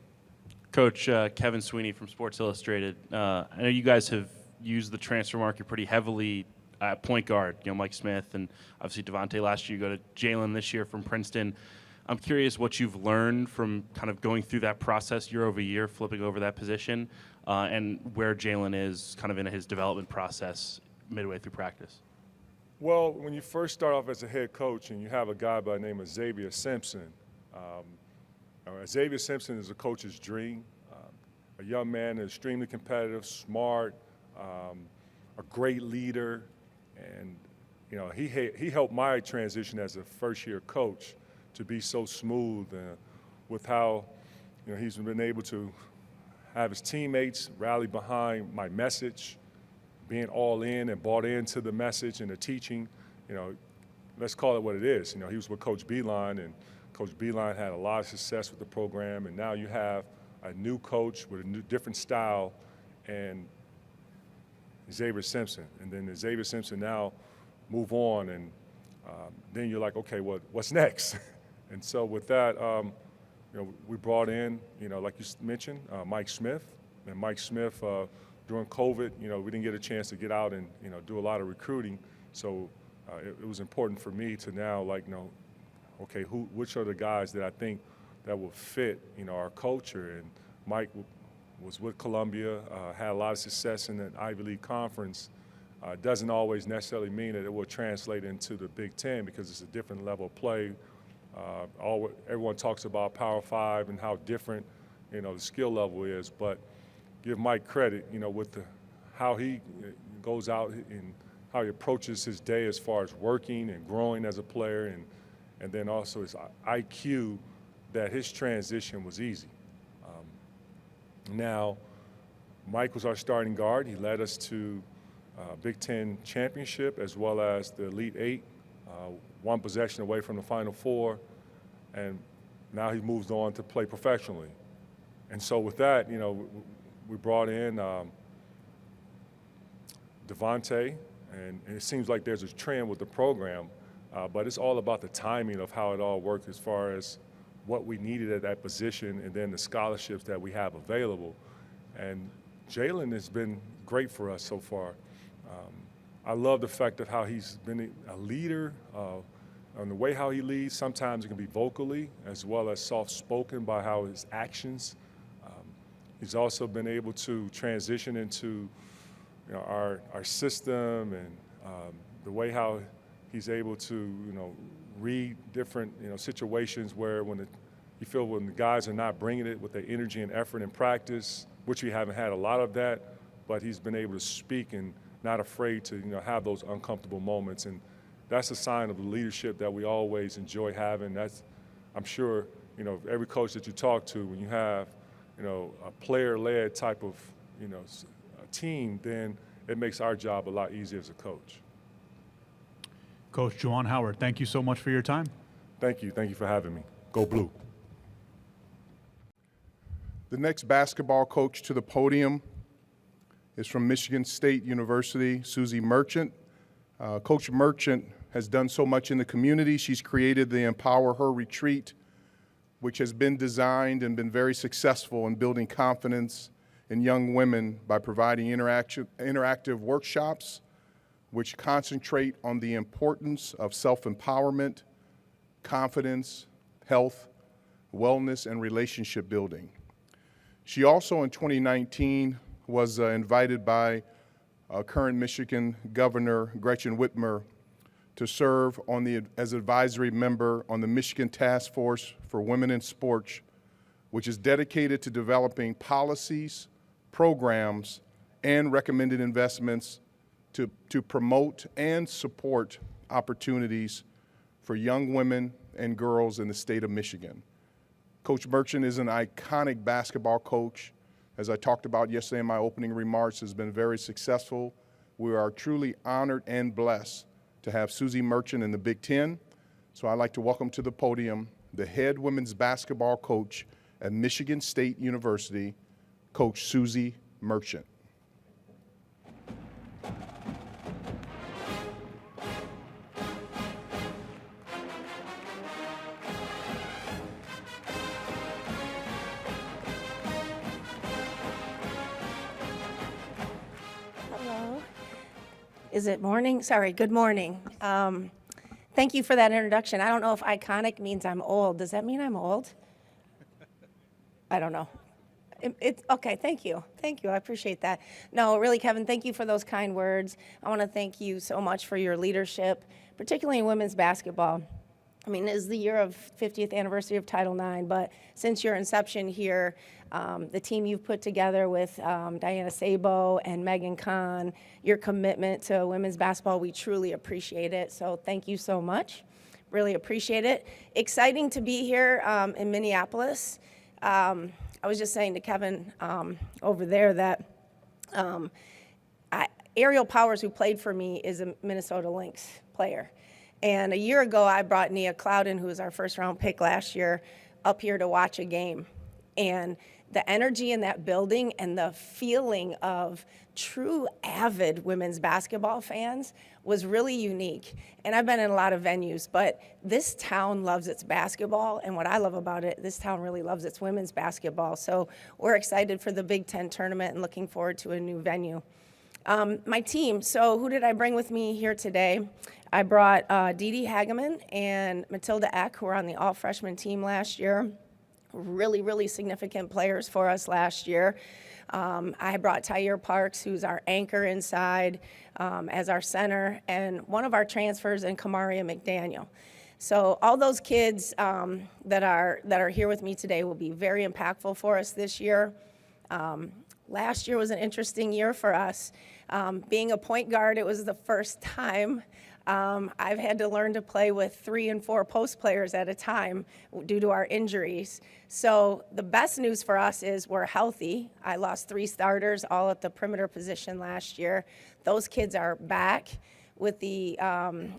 Coach, Kevin Sweeney from Sports Illustrated. I know you guys have used the transfer market pretty heavily at point guard, you know, Mike Smith and obviously Devontae last year. You go to Jalen this year from Princeton. I'm curious what you've learned from kind of going through that process year over year, flipping over that position, and where Jalen is kind of in his development process midway through practice. Well, when you first start off as a head coach and you have a guy by the name of Xavier Simpson, Xavier Simpson is a coach's dream, a young man, extremely competitive, smart, a great leader, and you know he helped my transition as a first-year coach to be so smooth with how, you know, he's been able to have his teammates rally behind my message, being all in and bought into the message and the teaching. You know, let's call it what it is. You know, he was with Coach Beeline, and Coach Beeline had a lot of success with the program, and now you have a new coach with a different style, and Xavier Simpson. And then Xavier Simpson now move on, and then you're like, okay, what's next? And so with that, you know, we brought in, you know, like you mentioned, Mike Smith. And Mike Smith, during COVID, you know, we didn't get a chance to get out and, you know, do a lot of recruiting. So it was important for me to now, like, you know, okay, which are the guys that I think that will fit, you know, our culture? And Mike was with Columbia, had a lot of success in the Ivy League Conference. Doesn't always necessarily mean that it will translate into the Big Ten because it's a different level of play. Everyone talks about Power 5 and how different, you know, the skill level is, but give Mike credit, you know, with how he goes out and how he approaches his day as far as working and growing as a player, and then also his IQ, that his transition was easy. Now, Mike was our starting guard. He led us to Big Ten championship as well as the Elite Eight, one possession away from the Final Four, and now he moves on to play professionally. And so with that, you know, we brought in Devontae, and it seems like there's a trend with the program, but it's all about the timing of how it all worked as far as what we needed at that position and then the scholarships that we have available. And Jalen has been great for us so far. I love the fact of how he's been a leader, and the way how he leads. Sometimes it can be vocally as well as soft-spoken by how his actions. He's also been able to transition into, you know, our system and the way how he's able to, you know, read different, you know, situations where when the You feel when the guys are not bringing it with their energy and effort in practice, which we haven't had a lot of that, but he's been able to speak and not afraid to, have those uncomfortable moments. And that's a sign of the leadership that we always enjoy having. That's, I'm sure, every coach that you talk to, when you have, a player-led type of, a team, then it makes our job a lot easier as a coach. Coach Juwan Howard, thank you so much for your time. Thank you. Thank you for having me. Go Blue. The next basketball coach to the podium is from Michigan State University, Suzy Merchant. Coach Merchant has done so much in the community. She's created the Empower Her Retreat, which has been designed and been very successful in building confidence in young women by providing interactive workshops which concentrate on the importance of self-empowerment, confidence, health, wellness, and relationship building. She also, in 2019, was invited by current Michigan Governor Gretchen Whitmer to serve as advisory member on the Michigan Task Force for Women in Sports, which is dedicated to developing policies, programs, and recommended investments to promote and support opportunities for young women and girls in the state of Michigan. Coach Merchant is an iconic basketball coach. As I talked about yesterday in my opening remarks, has been very successful. We are truly honored and blessed to have Suzy Merchant in the Big Ten. So I'd like to welcome to the podium the head women's basketball coach at Michigan State University, Coach Suzy Merchant. Is it morning? Sorry, good morning. Thank you for that introduction. I don't know if iconic means I'm old. Does that mean I'm old? I don't know. Okay, thank you. Thank you, I appreciate that. No, really, Kevin, thank you for those kind words. I want to thank you so much for your leadership, particularly in women's basketball. I mean, it is the year of 50th anniversary of Title IX, but since your inception here, the team you've put together with Diana Sabo and Megan Kahn, your commitment to women's basketball, we truly appreciate it. So thank you so much. Really appreciate it. Exciting to be here in Minneapolis. I was just saying to Kevin over there that Ariel Powers, who played for me, is a Minnesota Lynx player. And a year ago, I brought Nia Clouden, who was our first-round pick last year, up here to watch a game. And the energy in that building and the feeling of true avid women's basketball fans was really unique. And I've been in a lot of venues, but this town loves its basketball. And what I love about it, this town really loves its women's basketball. So we're excited for the Big Ten tournament and looking forward to a new venue. My team, so who did I bring with me here today? I brought Dee Dee Hageman and Matilda Eck, who were on the all-freshman team last year. Really, really significant players for us last year. I brought Tyre Parks, who's our anchor inside, as our center, and one of our transfers in Kamaria McDaniel. So all those kids that are here with me today will be very impactful for us this year. Last year was an interesting year for us. Being a point guard, it was the first time I've had to learn to play with 3 and 4 post players at a time due to our injuries. So the best news for us is we're healthy. I lost 3 starters, all at the perimeter position last year. Those kids are back with the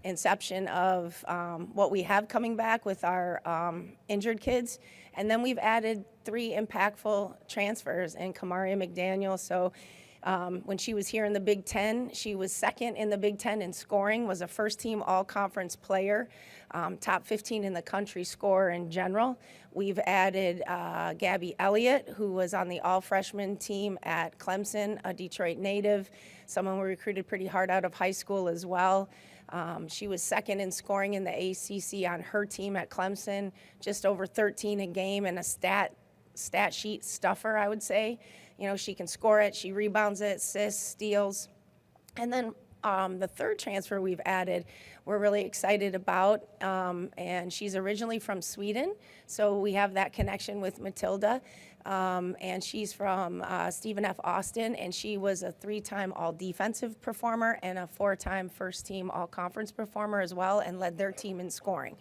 inception of what we have coming back with our injured kids. And then we've added 3 impactful transfers in Kamaria McDaniel. So when she was here in the Big Ten, she was second in the Big Ten in scoring, was a first-team all-conference player, top 15 in the country scorer in general. We've added Gabby Elliott, who was on the all-freshman team at Clemson, a Detroit native, someone we recruited pretty hard out of high school as well. She was second in scoring in the ACC on her team at Clemson, just over 13 a game, and a stat sheet stuffer, I would say. You know, she can score it, she rebounds it, assists, steals. And then The third transfer we've added, we're really excited about, and she's originally from Sweden, so we have that connection with Matilda, and she's from Stephen F. Austin, and she was a 3-time all-defensive performer and a 4-time first-team all-conference performer as well, and led their team in scoring.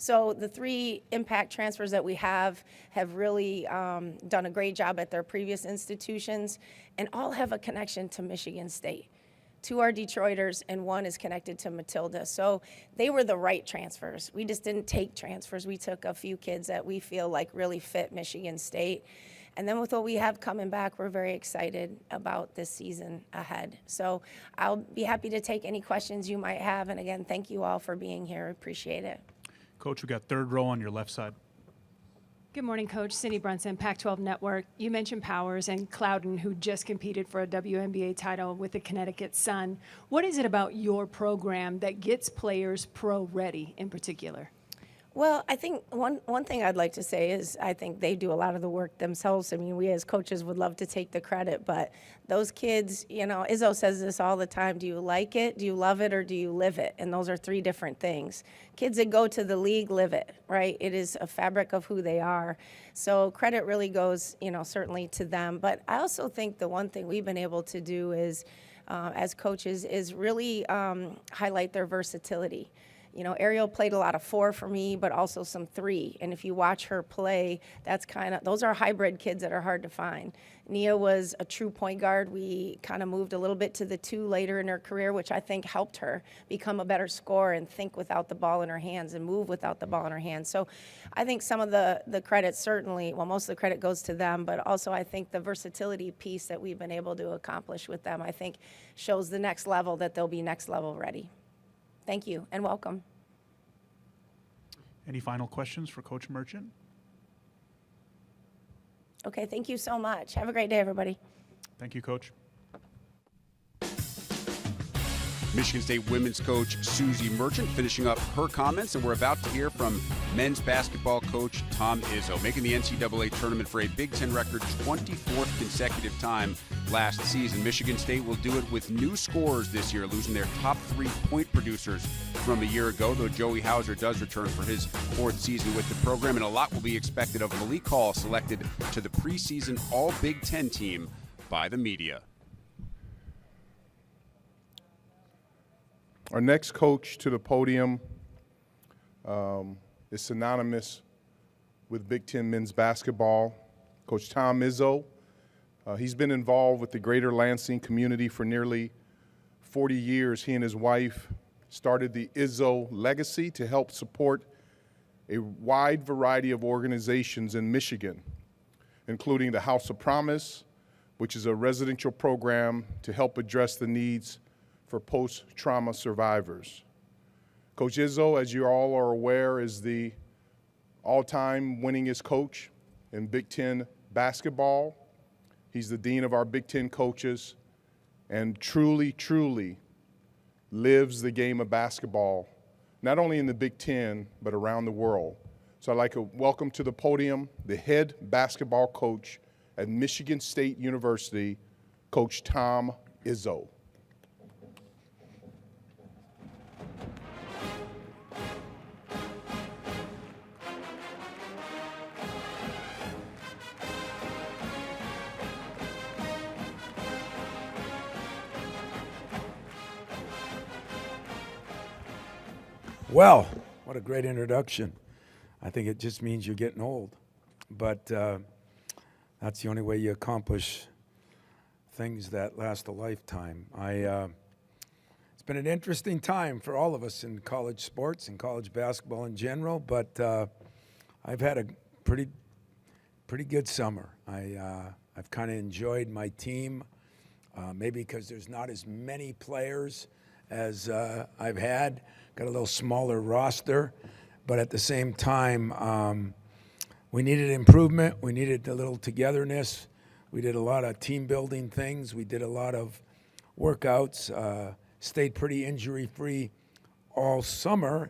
So the 3 impact transfers that we have really done a great job at their previous institutions, and all have a connection to Michigan State. 2 are Detroiters, and 1 is connected to Matilda. So they were the right transfers. We just didn't take transfers. We took a few kids that we feel like really fit Michigan State. And then with what we have coming back, we're very excited about this season ahead. So I'll be happy to take any questions you might have. And again, thank you all for being here. Appreciate it. Coach, we got third row on your left side. Good morning, Coach. Cindy Brunson, Pac-12 Network. You mentioned Powers and Clouden, who just competed for a WNBA title with the Connecticut Sun. What is it about your program that gets players pro-ready in particular? Well, I think one thing I'd like to say is I think they do a lot of the work themselves. I mean, we as coaches would love to take the credit, but those kids, you know, Izzo says this all the time. Do you like it, do you love it, or do you live it? And those are 3 different things. Kids that go to the league live it, right? It is a fabric of who they are. So credit really goes, you know, certainly to them. But I also think the one thing we've been able to do is, as coaches, is really highlight their versatility. You know, Ariel played a lot of 4 for me, but also some 3. And if you watch her play, those are hybrid kids that are hard to find. Nia was a true point guard. We kind of moved a little bit to the 2 later in her career, which I think helped her become a better scorer and think without the ball in her hands and move without the ball in her hands. So I think some of the credit certainly, well, most of the credit goes to them, but also I think the versatility piece that we've been able to accomplish with them, I think shows the next level that they'll be next level ready. Thank you and welcome. Any final questions for Coach Merchant? Okay, thank you so much. Have a great day, everybody. Thank you, Coach. Michigan State women's coach Suzy Merchant finishing up her comments, and we're about to hear from men's basketball coach Tom Izzo, making the NCAA tournament for a Big Ten record 24th consecutive time last season. Michigan State will do it with new scorers this year, losing their top 3 point producers from a year ago, though Joey Hauser does return for his 4th season with the program, and a lot will be expected of Malik Hall, selected to the preseason All Big Ten team by the media. Our next coach to the podium is synonymous with Big Ten men's basketball, Coach Tom Izzo. He's been involved with the greater Lansing community for nearly 40 years. He and his wife started the Izzo Legacy to help support a wide variety of organizations in Michigan, including the House of Promise, which is a residential program to help address the needs for post-trauma survivors. Coach Izzo, as you all are aware, is the all-time winningest coach in Big Ten basketball. He's the dean of our Big Ten coaches and truly, truly lives the game of basketball, not only in the Big Ten, but around the world. So I'd like to welcome to the podium the head basketball coach at Michigan State University, Coach Tom Izzo. Well, what a great introduction. I think it just means you're getting old. But that's the only way you accomplish things that last a lifetime. It's been an interesting time for all of us in college sports and college basketball in general, but I've had a pretty good summer. I've kind of enjoyed my team, maybe because there's not as many players as I've had. Got a little smaller roster, but at the same time, we needed improvement. We needed a little togetherness. We did a lot of team building things. We did a lot of workouts, stayed pretty injury-free all summer,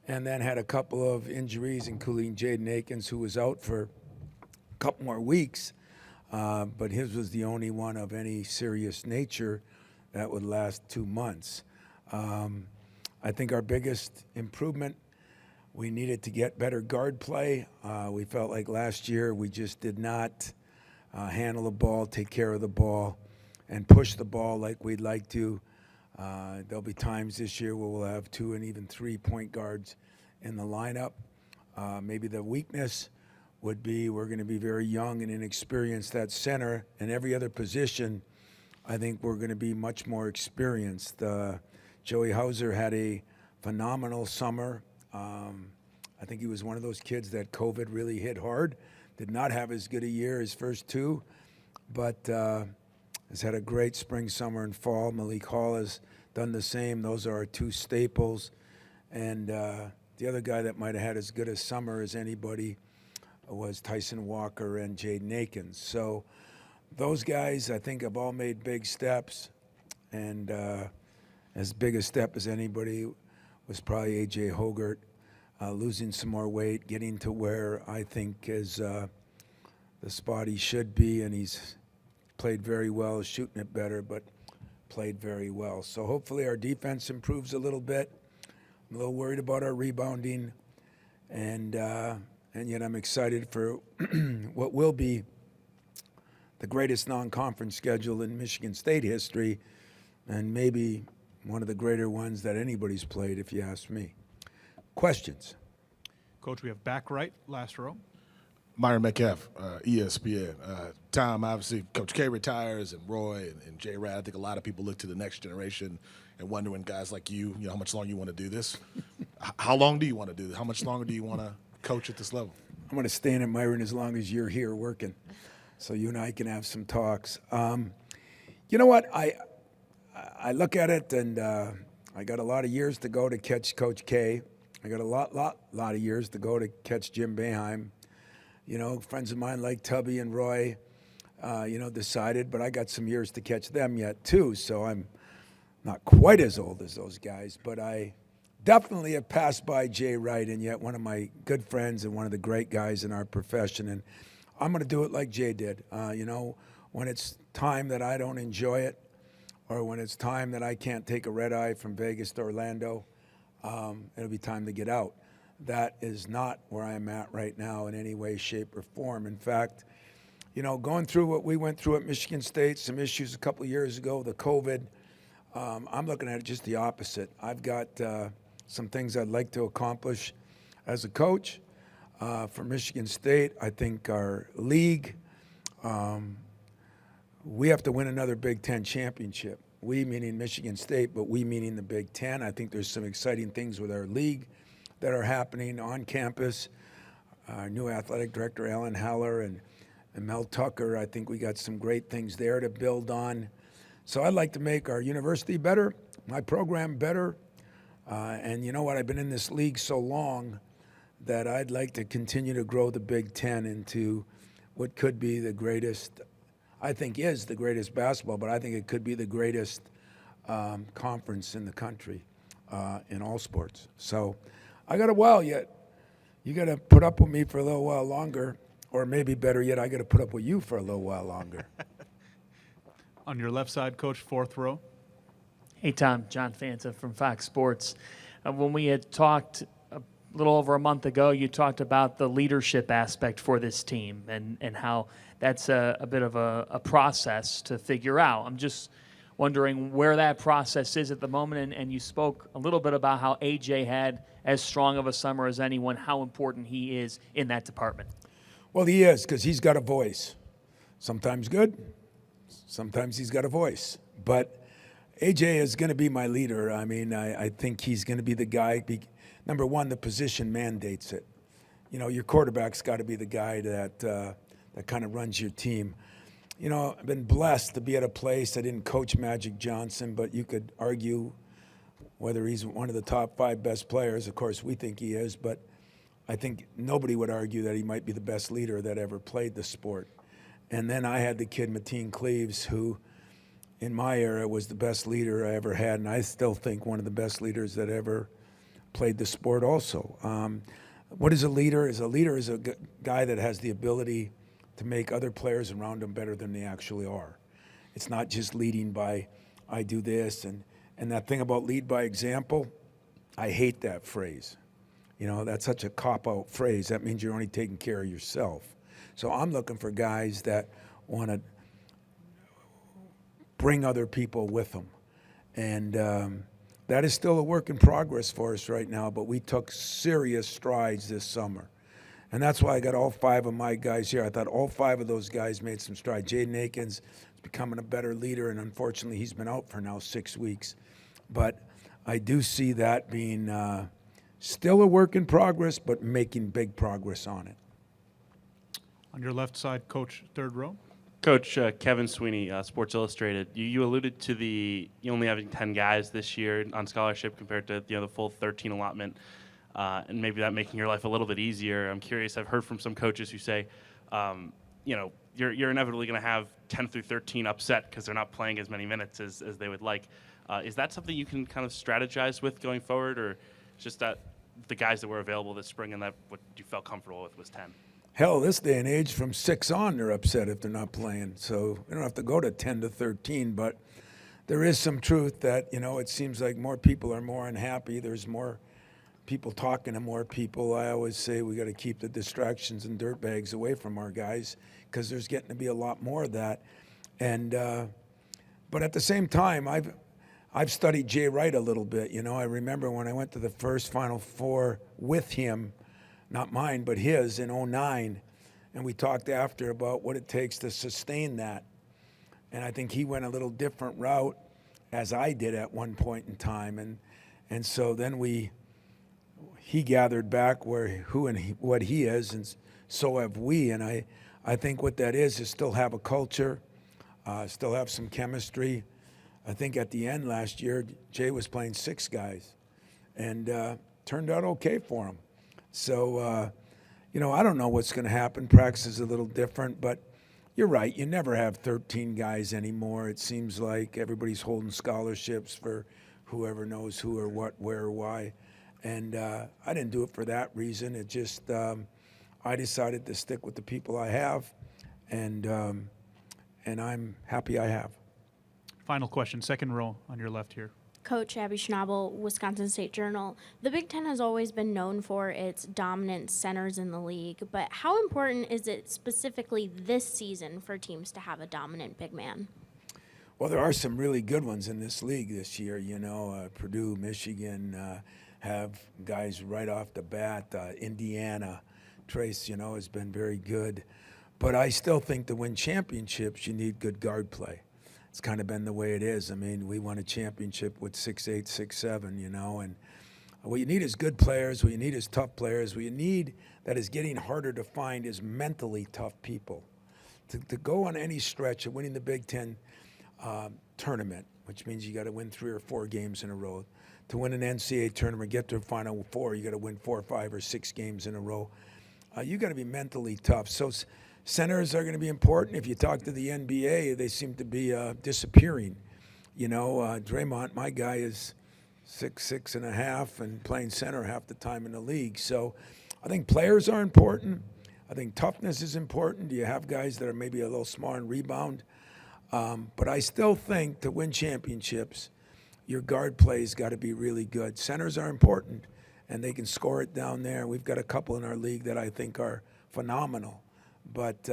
and then had a couple of injuries, including Jaden Akins, who was out for a couple more weeks, but his was the only one of any serious nature that would last 2 months. I think our biggest improvement, we needed to get better guard play. We felt like last year we just did not handle the ball, take care of the ball, and push the ball like we'd like to. There'll be times this year where we'll have 2 and even 3 point guards in the lineup. Maybe the weakness would be we're going to be very young and inexperienced at center, and every other position, I think we're going to be much more experienced. Joey Hauser had a phenomenal summer. I think he was one of those kids that COVID really hit hard. Did not have as good a year as first 2, but has had a great spring, summer, and fall. Malik Hall has done the same. Those are our 2 staples. And the other guy that might have had as good a summer as anybody was Tyson Walker and Jaden Akins. So those guys, I think, have all made big steps. And as big a step as anybody was probably A.J. Hogert, losing some more weight, getting to where I think is the spot he should be, and he's played very well, shooting it better, but played very well. So hopefully our defense improves a little bit. I'm a little worried about our rebounding, and yet I'm excited for what will be the greatest non-conference schedule in Michigan State history, and maybe one of the greater ones that anybody's played, if you ask me. Questions? Coach, we have back right, last row. Myron McGuff, ESPN. Tom, obviously, Coach K retires, and Roy and J. Rad. I think a lot of people look to the next generation and wonder when guys like you know, how much longer you want to do this. How long do you want to do this? How much longer do you want to coach at this level? I'm going to stay in it, Myron, as long as you're here working, so you and I can have some talks. You know what? I look at it, and I got a lot of years to go to catch Coach K. I got a lot of years to go to catch Jim Boeheim. You know, friends of mine like Tubby and Roy, decided, but I got some years to catch them yet too, so I'm not quite as old as those guys, but I definitely have passed by Jay Wright, and yet one of my good friends and one of the great guys in our profession, and I'm going to do it like Jay did. When it's time that I don't enjoy it, or when it's time that I can't take a red eye from Vegas to Orlando, it'll be time to get out. That is not where I'm at right now in any way, shape, or form. In fact, going through what we went through at Michigan State, some issues a couple of years ago, the COVID, I'm looking at it just the opposite. I've got some things I'd like to accomplish as a coach for Michigan State. I think our league, we have to win another Big Ten championship. We meaning Michigan State, but we meaning the Big Ten. I think there's some exciting things with our league that are happening on campus. Our new athletic director, Alan Haller, and Mel Tucker, I think we got some great things there to build on. So I'd like to make our university better, my program better. And you know what? I've been in this league so long that I'd like to continue to grow the Big Ten into what could be the greatest, I think is the greatest basketball, but I think it could be the greatest conference in the country in all sports. So I got a while yet. You got to put up with me for a little while longer, or maybe better yet, I got to put up with you for a little while longer. On your left side, Coach, fourth row. Hey, Tom. John Fanta from Fox Sports. When we had talked a little over a month ago, you talked about the leadership aspect for this team and how that's a bit of a process to figure out. I'm just wondering where that process is at the moment, and you spoke a little bit about how AJ had as strong of a summer as anyone, how important he is in that department. Well, he is, because he's got a voice. Sometimes good, sometimes he's got a voice. But AJ is going to be my leader. I mean, I think he's going to be the guy. Number one, the position mandates it. Your quarterback's got to be the guy that kind of runs your team. I've been blessed to be at a place. I didn't coach Magic Johnson, but you could argue whether he's one of the top 5 best players. Of course, we think he is, but I think nobody would argue that he might be the best leader that ever played the sport. And then I had the kid, Mateen Cleaves, who in my era was the best leader I ever had, and I still think one of the best leaders that ever played the sport also. What is a leader? A leader is a guy that has the ability to make other players around him better than they actually are. It's not just leading by I do this. And that thing about lead by example, I hate that phrase. You know, that's such a cop-out phrase. That means you're only taking care of yourself. So I'm looking for guys that want to bring other people with them. And that is still a work in progress for us right now, but we took serious strides this summer. And that's why I got all 5 of my guys here. I thought all 5 of those guys made some strides. Jaden Akins is becoming a better leader, and unfortunately he's been out for now 6 weeks. But I do see that being still a work in progress, but making big progress on it. On your left side, Coach, third row. Coach, Kevin Sweeney, Sports Illustrated. You alluded to you only having 10 guys this year on scholarship compared to the full 13 allotment, and maybe that making your life a little bit easier. I'm curious. I've heard from some coaches who say, you're inevitably going to have 10 through 13 upset because they're not playing as many minutes as they would like. Is that something you can kind of strategize with going forward, or just that the guys that were available this spring and that what you felt comfortable with was 10? Hell, this day and age, from 6 on, they're upset if they're not playing. So we don't have to go to 10 to 13, but there is some truth that, it seems like more people are more unhappy. There's more people talking to more people. I always say we got to keep the distractions and dirtbags away from our guys because there's getting to be a lot more of that. And but at the same time, I've studied Jay Wright a little bit. I remember when I went to the first Final Four with him, not mine, but his, in 2009, and we talked after about what it takes to sustain that. And I think he went a little different route, as I did at one point in time. And so then he gathered back what he is, and so have we. And I think what that is still have a culture, still have some chemistry. I think at the end last year, Jay was playing 6 guys, and turned out okay for him. So, I don't know what's going to happen. Practice is a little different, but you're right. You never have 13 guys anymore. It seems like everybody's holding scholarships for whoever knows who or what, where or why. And I didn't do it for that reason. It just, I decided to stick with the people I have, and I'm happy I have. Final question, second row on your left here. Coach Abby Schnabel, Wisconsin State Journal. The Big Ten has always been known for its dominant centers in the league, but how important is it specifically this season for teams to have a dominant big man? Well, there are some really good ones in this league this year. Purdue, Michigan have guys right off the bat. Indiana, Trace, has been very good. But I still think to win championships, you need good guard play. It's kind of been the way it is. I mean, we won a championship with 6'8", 6'7", and what you need is good players. What you need is tough players. What you need that is getting harder to find is mentally tough people. To go on any stretch of winning the Big Ten tournament, which means you got to win 3 or 4 games in a row. To win an NCAA tournament, get to a Final Four, you got to win 4 or 5 or 6 games in a row. You got to be mentally tough. So centers are going to be important. If you talk to the NBA, they seem to be disappearing. Draymond, my guy, is 6'6.5" and playing center half the time in the league. So I think players are important. I think toughness is important. You have guys that are maybe a little smart and rebound. But I still think to win championships, your guard play's got to be really good. Centers are important, and they can score it down there. We've got a couple in our league that I think are phenomenal. But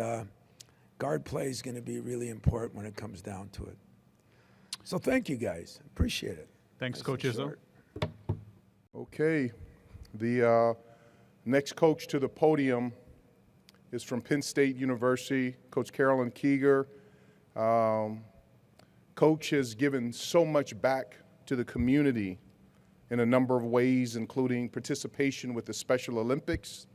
guard play is going to be really important when it comes down to it. So thank you, guys. Appreciate it. Thanks, Nice Coach and Izzo. short. Okay. The next coach to the podium is from Penn State University, Coach Carolyn Kieger. Coach has given so much back to the community in a number of ways, including participation with the Special Olympics,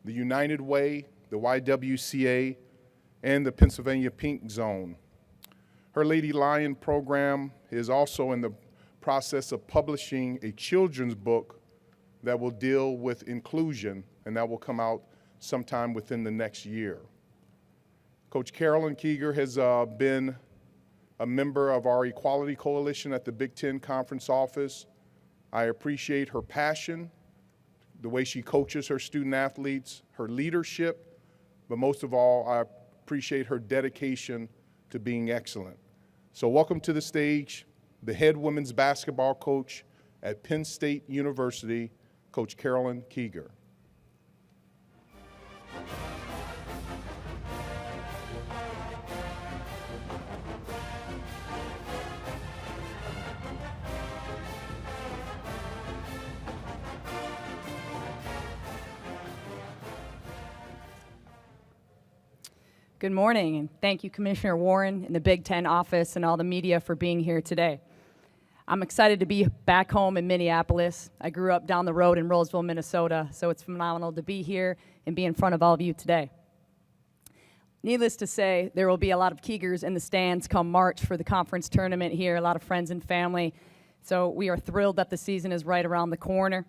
the United Way, the YWCA, and the Pennsylvania Pink Zone. Her Lady Lion program is also in the process of publishing a children's book that will deal with inclusion, and that will come out sometime within the next year. Coach Carolyn Kieger has been a member of our Equality Coalition at the Big Ten Conference office. I appreciate her passion, the way she coaches her student athletes, her leadership, but most of all, I appreciate her dedication to being excellent. So welcome to the stage the head women's basketball coach at Penn State University, Coach Carolyn Kieger. Good morning, and thank you, Commissioner Warren and the Big Ten office and all the media for being here today. I'm excited to be back home in Minneapolis. I grew up down the road in Roseville, Minnesota, so it's phenomenal to be here and be in front of all of you today. Needless to say, there will be a lot of Kiegers in the stands come March for the conference tournament here, a lot of friends and family. So we are thrilled that the season is right around the corner.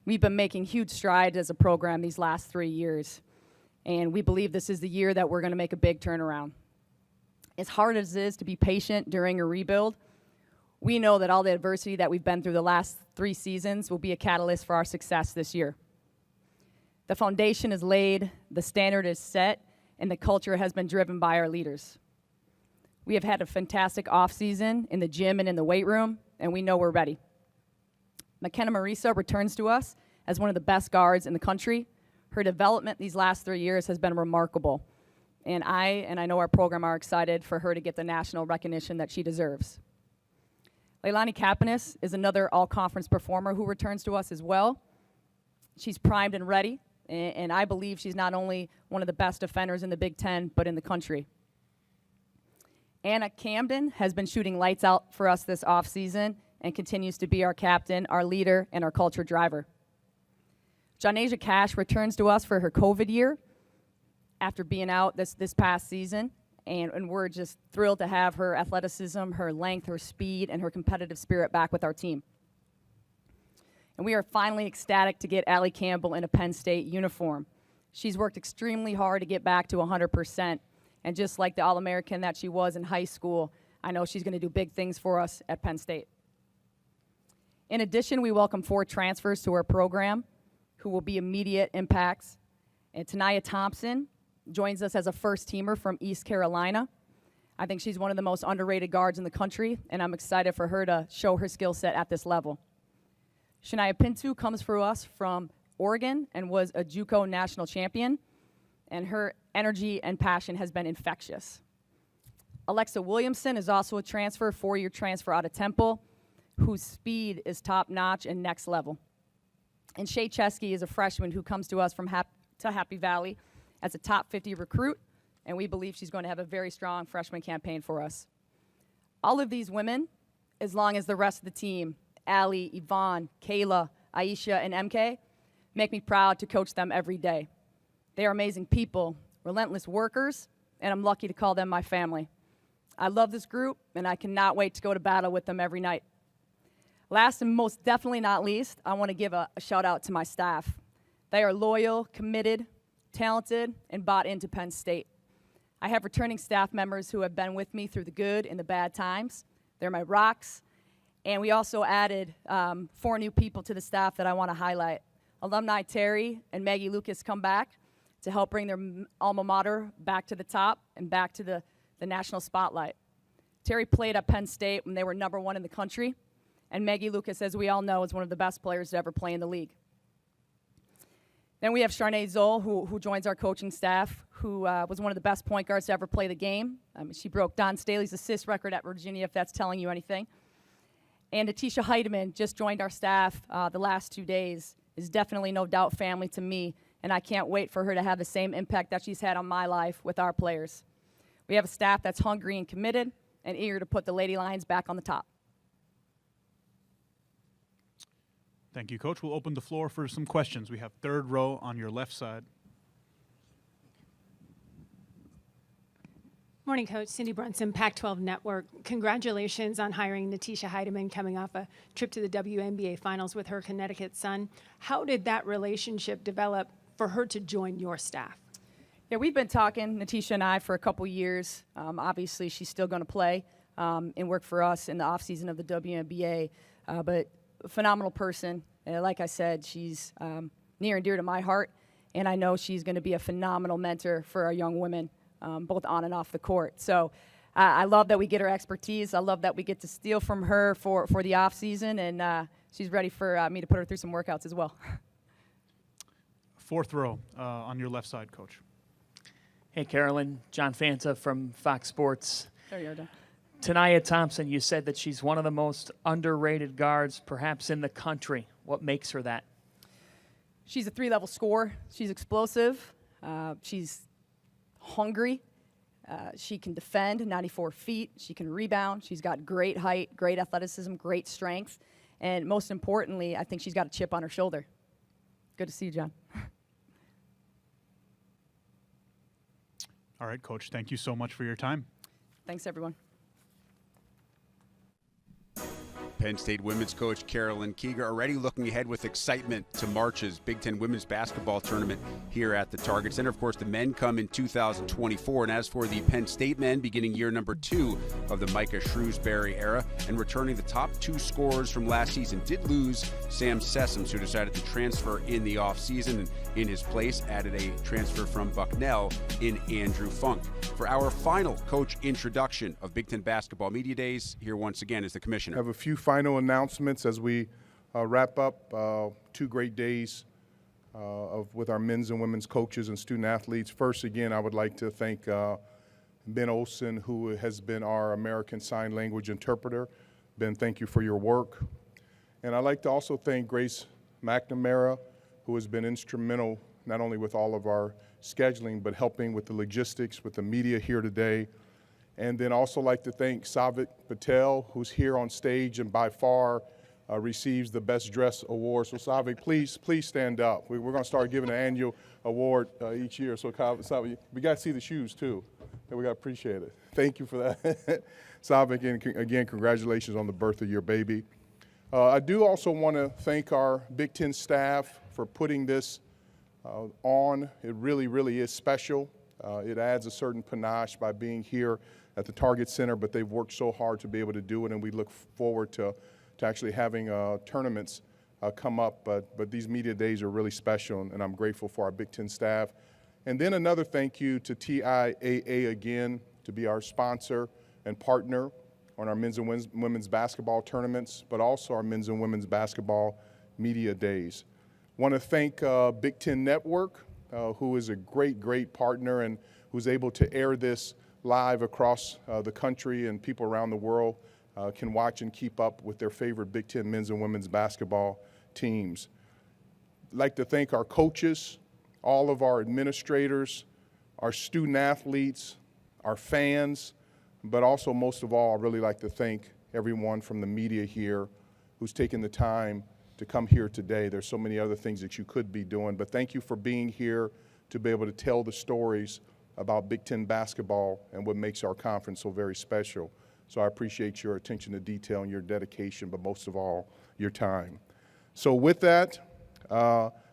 We've been making huge strides as a program these last 3 years. And we believe this is the year that we're going to make a big turnaround. As hard as it is to be patient during a rebuild, we know that all the adversity that we've been through the last 3 seasons will be a catalyst for our success this year. The foundation is laid, the standard is set, and the culture has been driven by our leaders. We have had a fantastic offseason in the gym and in the weight room, and we know we're ready. Marisa returns to us as one of the best guards in the country. Her development these last 3 years has been remarkable, and I know our program are excited for her to get the national recognition that she deserves. Leilani Kapanis is another all-conference performer who returns to us as well. She's primed and ready, and I believe she's not only one of the best defenders in the Big Ten, but in the country. Anna Camden has been shooting lights out for us this offseason and continues to be our captain, our leader, and our culture driver. Jonasia Cash returns to us for her COVID year after being out this past season, and we're just thrilled to have her athleticism, her length, her speed, and her competitive spirit back with our team. And we are finally ecstatic to get Allie Campbell in a Penn State uniform. She's worked extremely hard to get back to 100%, and just like the All-American that she was in high school, I know she's going to do big things for us at Penn State. In addition, we welcome 4 transfers to our program who will be immediate impacts. And Tanaya Thompson joins us as a first-teamer from East Carolina. I think she's one of the most underrated guards in the country, and I'm excited for her to show her skill set at this level. Shania Pintu comes for us from Oregon and was a JUCO national champion, and her energy and passion has been infectious. Alexa Williamson is also a transfer, 4-year transfer out of Temple, whose speed is top-notch and next level. And Shay Chesky is a freshman who comes to us from Happy Valley as a top 50 recruit, and we believe she's going to have a very strong freshman campaign for us. All of these women, as long as the rest of the team, Allie, Yvonne, Kayla, Aisha, and MK, make me proud to coach them every day. They are amazing people, relentless workers, and I'm lucky to call them my family. I love this group, and I cannot wait to go to battle with them every night. Last and most definitely not least, I want to give a shout out to my staff. They are loyal, committed, talented, and bought into Penn State. I have returning staff members who have been with me through the good and the bad times. They're my rocks. And we also added 4 new people to the staff that I want to highlight. Alumni Terry and Maggie Lucas come back to help bring their alma mater back to the top and back to the national spotlight. Terry played at Penn State when they were #1 in the country. And Maggie Lucas, as we all know, is one of the best players to ever play in the league. Then we have Sharnae Zoll, who joins our coaching staff, who was one of the best point guards to ever play the game. She broke Don Staley's assist record at Virginia, if that's telling you anything. And Atisha Heidemann just joined our staff the last 2 days, is definitely no doubt family to me, and I can't wait for her to have the same impact that she's had on my life with our players. We have a staff that's hungry and committed and eager to put the Lady Lions back on the top. Thank you, Coach. We'll open the floor for some questions. We have 3rd row on your left side. Morning, Coach. Cindy Brunson, Pac-12 Network. Congratulations on hiring Natisha Heidemann, coming off a trip to the WNBA Finals with her Connecticut son. How did that relationship develop for her to join your staff? Yeah, we've been talking, Natisha and I, for a couple years. Obviously, she's still going to play and work for us in the offseason of the WNBA, but a phenomenal person. Like I said, she's near and dear to my heart, and I know she's going to be a phenomenal mentor for our young women, both on and off the court. So I love that we get her expertise. I love that we get to steal from her for the off season, and she's ready for me to put her through some workouts as well. Fourth row on your left side, Coach. Hey, Carolyn. John Fanta from Fox Sports. There you are, John. Tanaya Thompson, you said that she's one of the most underrated guards perhaps in the country. What makes her that? She's a 3-level scorer. She's explosive. She's hungry. She can defend 94 feet. She can rebound. She's got great height, great athleticism, great strength. And most importantly, I think she's got a chip on her shoulder. Good to see you, John. All right, Coach, thank you so much for your time. Thanks, everyone. Penn State women's coach Carolyn Kieger already looking ahead with excitement to March's Big Ten women's basketball tournament here at the Target Center. Of course, the men come in 2024, and as for the Penn State men, beginning year number 2 of the Micah Shrewsberry era, and returning the top 2 scorers from last season, did lose Sam Sessoms, who decided to transfer in the offseason, and in his place added a transfer from Bucknell in Andrew Funk. For our final coach introduction of Big Ten Basketball Media Days, here once again is the commissioner. I have a few final announcements as we wrap up 2 great days with our men's and women's coaches and student athletes. First, again, I would like to thank Ben Olson, who has been our American Sign Language interpreter. Ben, thank you for your work. And I'd like to also thank Grace McNamara, who has been instrumental not only with all of our scheduling, but helping with the logistics, with the media here today. And then also like to thank Savik Patel, who's here on stage and by far receives the Best Dress Award. So Savik, please stand up. We're going to start giving an annual award each year. So Savik, we got to see the shoes too. And we got to appreciate it. Thank you for that. Savik, and again, congratulations on the birth of your baby. I do also want to thank our Big Ten staff for putting this on. It really, really is special. It adds a certain panache by being here at the Target Center, but they've worked so hard to be able to do it, and we look forward to actually having tournaments come up. But these media days are really special, and I'm grateful for our Big Ten staff. And then another thank you to TIAA again to be our sponsor and partner on our men's and women's basketball tournaments, but also our men's and women's basketball media days. Want to thank Big Ten Network, who is a great partner and who's able to air this live across the country, and people around the world can watch and keep up with their favorite Big Ten men's and women's basketball teams. I'd like to thank our coaches, all of our administrators, our student athletes, our fans, but also most of all, I'd really like to thank everyone from the media here who's taken the time to come here today. There's so many other things that you could be doing, but thank you for being here to be able to tell the stories about Big Ten basketball and what makes our conference so very special. So I appreciate your attention to detail and your dedication, but most of all, your time. So with that,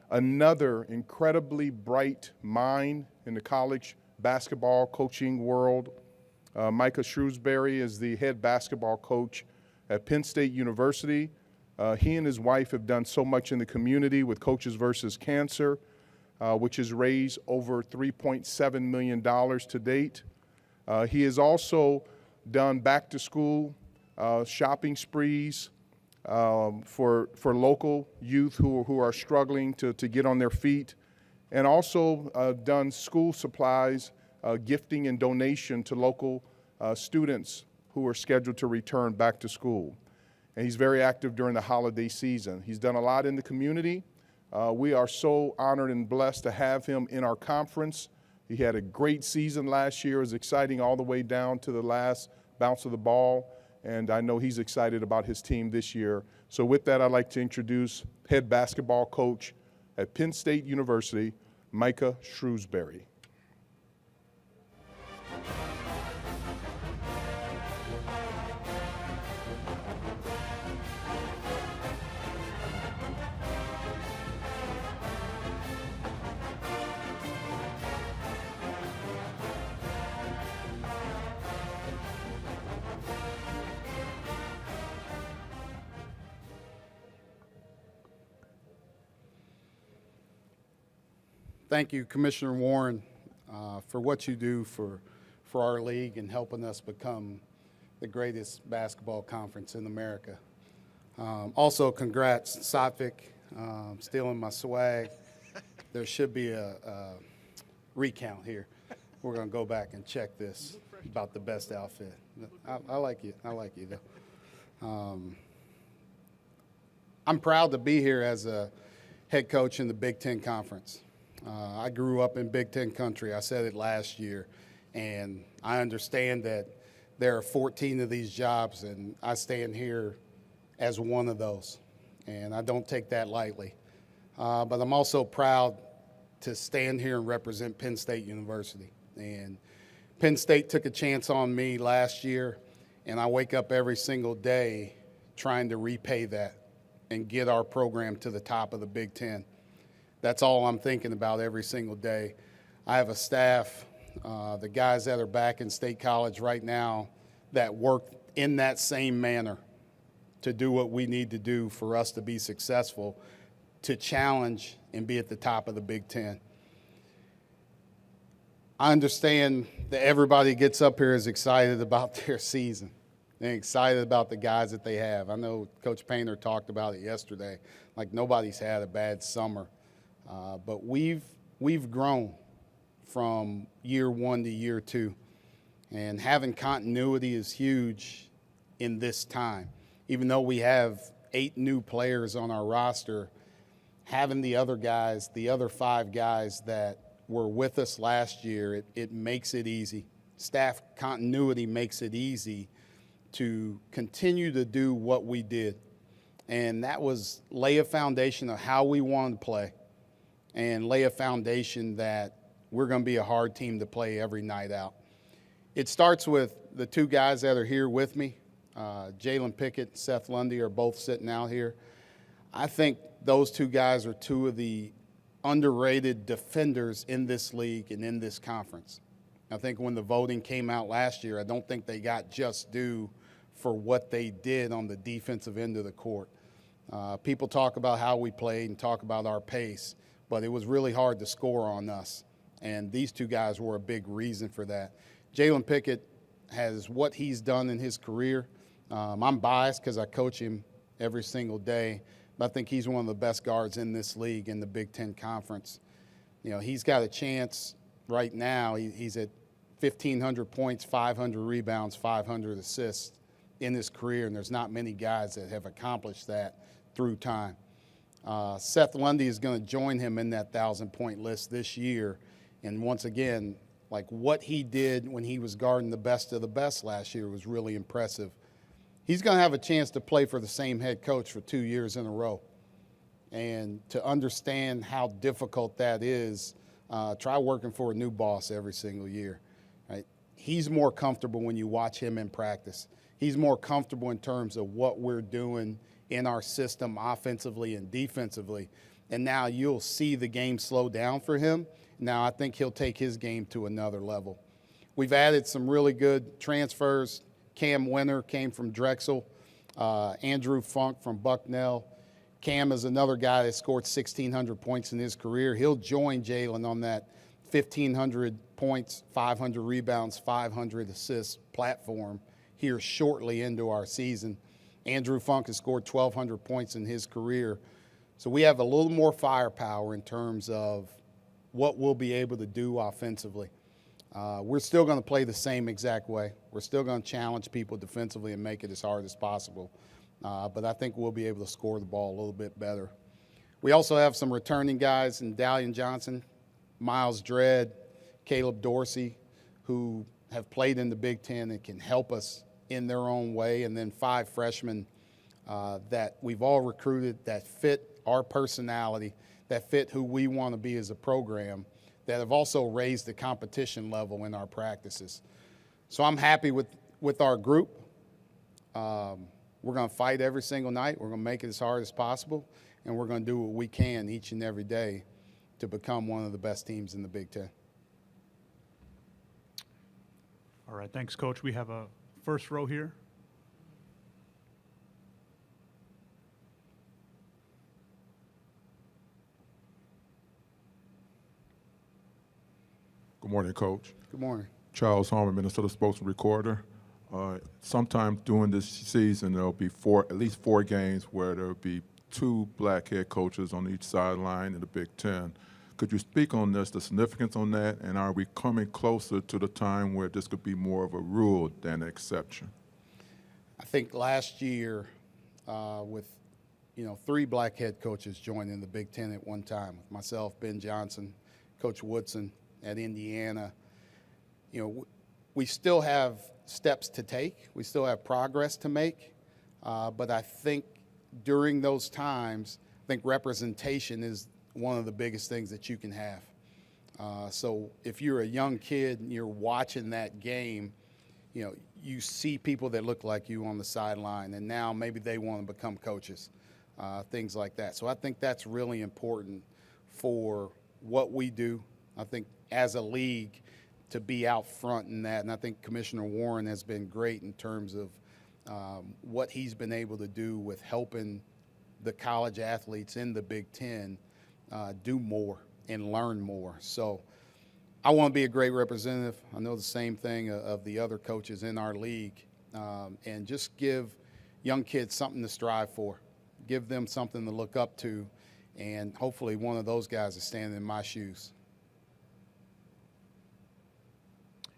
another incredibly bright mind in the college basketball coaching world. Micah Shrewsberry is the head basketball coach at Penn State University. He and his wife have done so much in the community with Coaches versus Cancer, which has raised over $3.7 million to date. He has also done back-to-school shopping sprees for local youth who are struggling to get on their feet, and also done school supplies, gifting and donation to local students who are scheduled to return back to school. And he's very active during the holiday season. He's done a lot in the community. We are so honored and blessed to have him in our conference. He had a great season last year. It was exciting all the way down to the last bounce of the ball. And I know he's excited about his team this year. So with that, I'd like to introduce head basketball coach at Penn State University, Micah Shrewsberry. Thank you, Commissioner Warren, for what you do for for our league and helping us become the greatest basketball conference in America. Also, congrats, Sophic, stealing my swag. There should be a recount here. We're going to go back and check this about the best outfit. I like you. I like you, though. I'm proud to be here as a head coach in the Big Ten Conference. I grew up in Big Ten country. I said it last year. And I understand that there are 14 of these jobs, and I stand here as one of those. And I don't take that lightly. But I'm also proud to stand here and represent Penn State University. And Penn State took a chance on me last year, and I wake up every single day trying to repay that and get our program to the top of the Big Ten. That's all I'm thinking about every single day. I have a staff, the guys that are back in State College right now, that work in that same manner to do what we need to do for us to be successful, to challenge and be at the top of the Big Ten. I understand that everybody gets up here is excited about their season and excited about the guys that they have. I know Coach Painter talked about it yesterday, like nobody's had a bad summer. But we've grown from year one to year two. And having continuity is huge in this time. Even though we have 8 new players on our roster, having the other guys, the other 5 guys that were with us last year, it makes it easy. Staff continuity makes it easy to continue to do what we did. And that was lay a foundation of how we wanted to play and lay a foundation that we're going to be a hard team to play every night out. It starts with the 2 guys that are here with me. Jalen Pickett and Seth Lundy are both sitting out here. I think those 2 guys are 2 of the underrated defenders in this league and in this conference. I think when the voting came out last year, I don't think they got just due for what they did on the defensive end of the court. People talk about how we played and talk about our pace, but it was really hard to score on us. And these 2 guys were a big reason for that. Jalen Pickett has what he's done in his career. I'm biased because I coach him every single day, but I think he's one of the best guards in this league in the Big Ten Conference. You know, he's got a chance right now. He's at 1,500 points, 500 rebounds, 500 assists in his career, and there's not many guys that have accomplished that through time. Seth Lundy is going to join him in that 1,000-point list this year. And once again, like what he did when he was guarding the best of the best last year was really impressive. He's going to have a chance to play for the same head coach for 2 years in a row. And to understand how difficult that is, try working for a new boss every single year. Right? He's more comfortable when you watch him in practice. He's more comfortable in terms of what we're doing in our system offensively and defensively. And now you'll see the game slow down for him. Now I think he'll take his game to another level. We've added some really good transfers. Cam Winter came from Drexel. Andrew Funk from Bucknell. Cam is another guy that scored 1,600 points in his career. He'll join Jalen on that 1,500 points, 500 rebounds, 500 assists platform here shortly into our season. Andrew Funk has scored 1,200 points in his career. So we have a little more firepower in terms of what we'll be able to do offensively. We're still going to play the same exact way. We're still going to challenge people defensively and make it as hard as possible. But I think we'll be able to score the ball a little bit better. We also have some returning guys in Dalian Johnson, Miles Dredd, Caleb Dorsey, who have played in the Big Ten and can help us in their own way, and then 5 freshmen that we've all recruited that fit our personality, that fit who we want to be as a program, that have also raised the competition level in our practices. So I'm happy with our group. We're going to fight every single night. We're going to make it as hard as possible, and we're going to do what we can each and every day to become one of the best teams in the Big Ten. All right, thanks, Coach. We have a first row here. Good morning, Coach. Good morning. Charles Holtmann, Minnesota Spokesman Recorder. Sometime during this season, there'll be at least four games where there'll be two black head coaches on each sideline in the Big Ten. Could you speak on this, the significance on that, and are we coming closer to the time where this could be more of a rule than an exception? I think last year, with three black head coaches joining the Big Ten at one time, with myself, Ben Johnson, Coach Woodson at Indiana, we still have steps to take. We still have progress to make. But I think during those times, I think representation is one of the biggest things that you can have. So if you're a young kid and you're watching that game, you see people that look like you on the sideline, and now maybe they want to become coaches, things like that. So I think that's really important for what we do. I think as a league to be out front in that, and I think Commissioner Warren has been great in terms of what he's been able to do with helping the college athletes in the Big Ten do more and learn more. So I want to be a great representative. I know the same thing of the other coaches in our league, and just give young kids something to strive for, give them something to look up to, and hopefully one of those guys is standing in my shoes.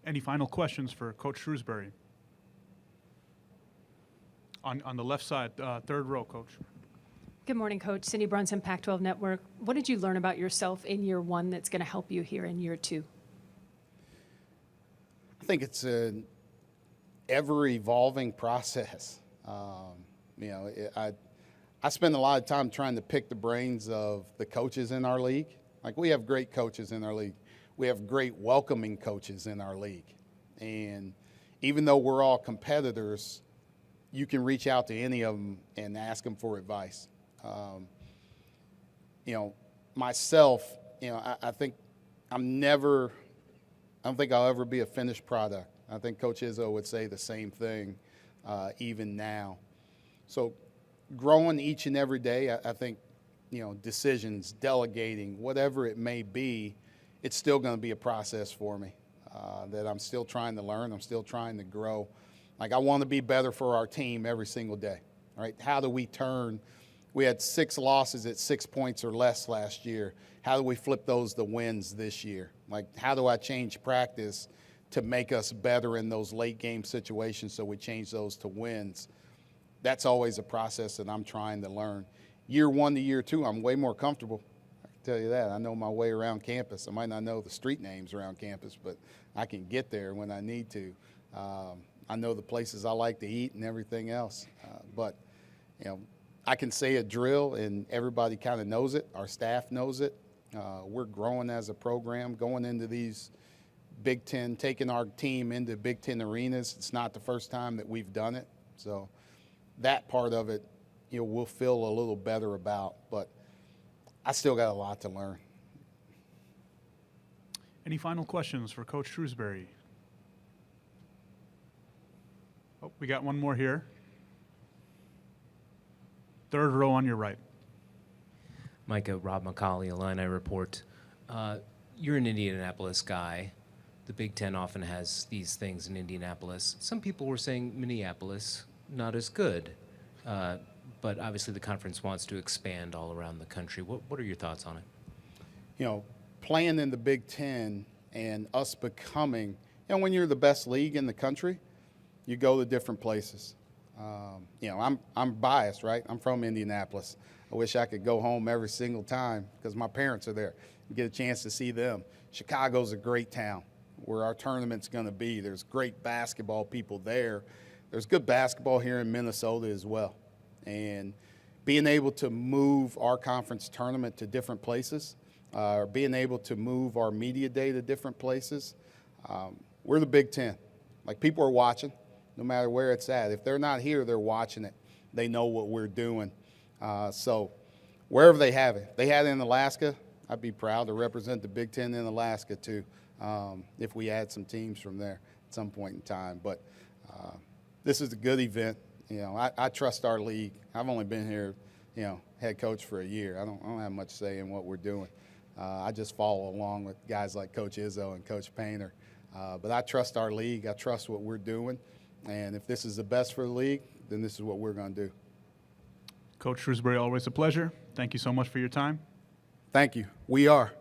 Any final questions for Coach Shrewsberry? On the left side, third row, Coach. Good morning, Coach. Cindy Brunson, Pac-12 Network. What did you learn about yourself in year one that's going to help you here in year two? I think it's an ever-evolving process. I spend a lot of time trying to pick the brains of the coaches in our league. Like, we have great coaches in our league. We have great welcoming coaches in our league. And even though we're all competitors, you can reach out to any of them and ask them for advice. Myself, I think I don't think I'll ever be a finished product. I think Coach Izzo would say the same thing even now. So growing each and every day, I think, decisions, delegating, whatever it may be, it's still going to be a process for me that I'm still trying to learn. I'm still trying to grow. Like, I want to be better for our team every single day, right? How do we turn? We had 6 losses at 6 points or less last year. How do we flip those to wins this year? Like, how do I change practice to make us better in those late game situations so we change those to wins? That's always a process that I'm trying to learn. Year 1 to year 2, I'm way more comfortable. I can tell you that. I know my way around campus. I might not know the street names around campus, but I can get there when I need to. I know the places I like to eat and everything else. But I can say a drill and everybody kind of knows it. Our staff knows it. We're growing as a program, going into these Big Ten, taking our team into Big Ten arenas. It's not the first time that we've done it. So that part of it, we'll feel a little better about. But I still got a lot to learn. Any final questions for Coach Shrewsberry? Oh, we got one more here. Third row on your right. Micah, Rob McCauley, Illini Report. You're an Indianapolis guy. The Big Ten often has these things in Indianapolis. Some people were saying Minneapolis, not as good. But obviously the conference wants to expand all around the country. What are your thoughts on it? Playing in the Big Ten and us becoming, when you're the best league in the country, you go to different places. I'm biased, right? I'm from Indianapolis. I wish I could go home every single time because my parents are there and get a chance to see them. Chicago's a great town where our tournament's going to be. There's great basketball people there. There's good basketball here in Minnesota as well. And being able to move our conference tournament to different places, or being able to move our media day to different places, we're the Big Ten. Like, people are watching. No matter where it's at. If they're not here, they're watching it. They know what we're doing. So wherever they have it. If they had it in Alaska, I'd be proud to represent the Big Ten in Alaska too, if we had some teams from there at some point in time. But this is a good event. I trust our league. I've only been here, head coach for a year. I don't have much say in what we're doing. I just follow along with guys like Coach Izzo and Coach Painter. But I trust our league. I trust what we're doing. And if this is the best for the league, then this is what we're going to do. Coach Shrewsberry, always a pleasure. Thank you so much for your time. Thank you. We are.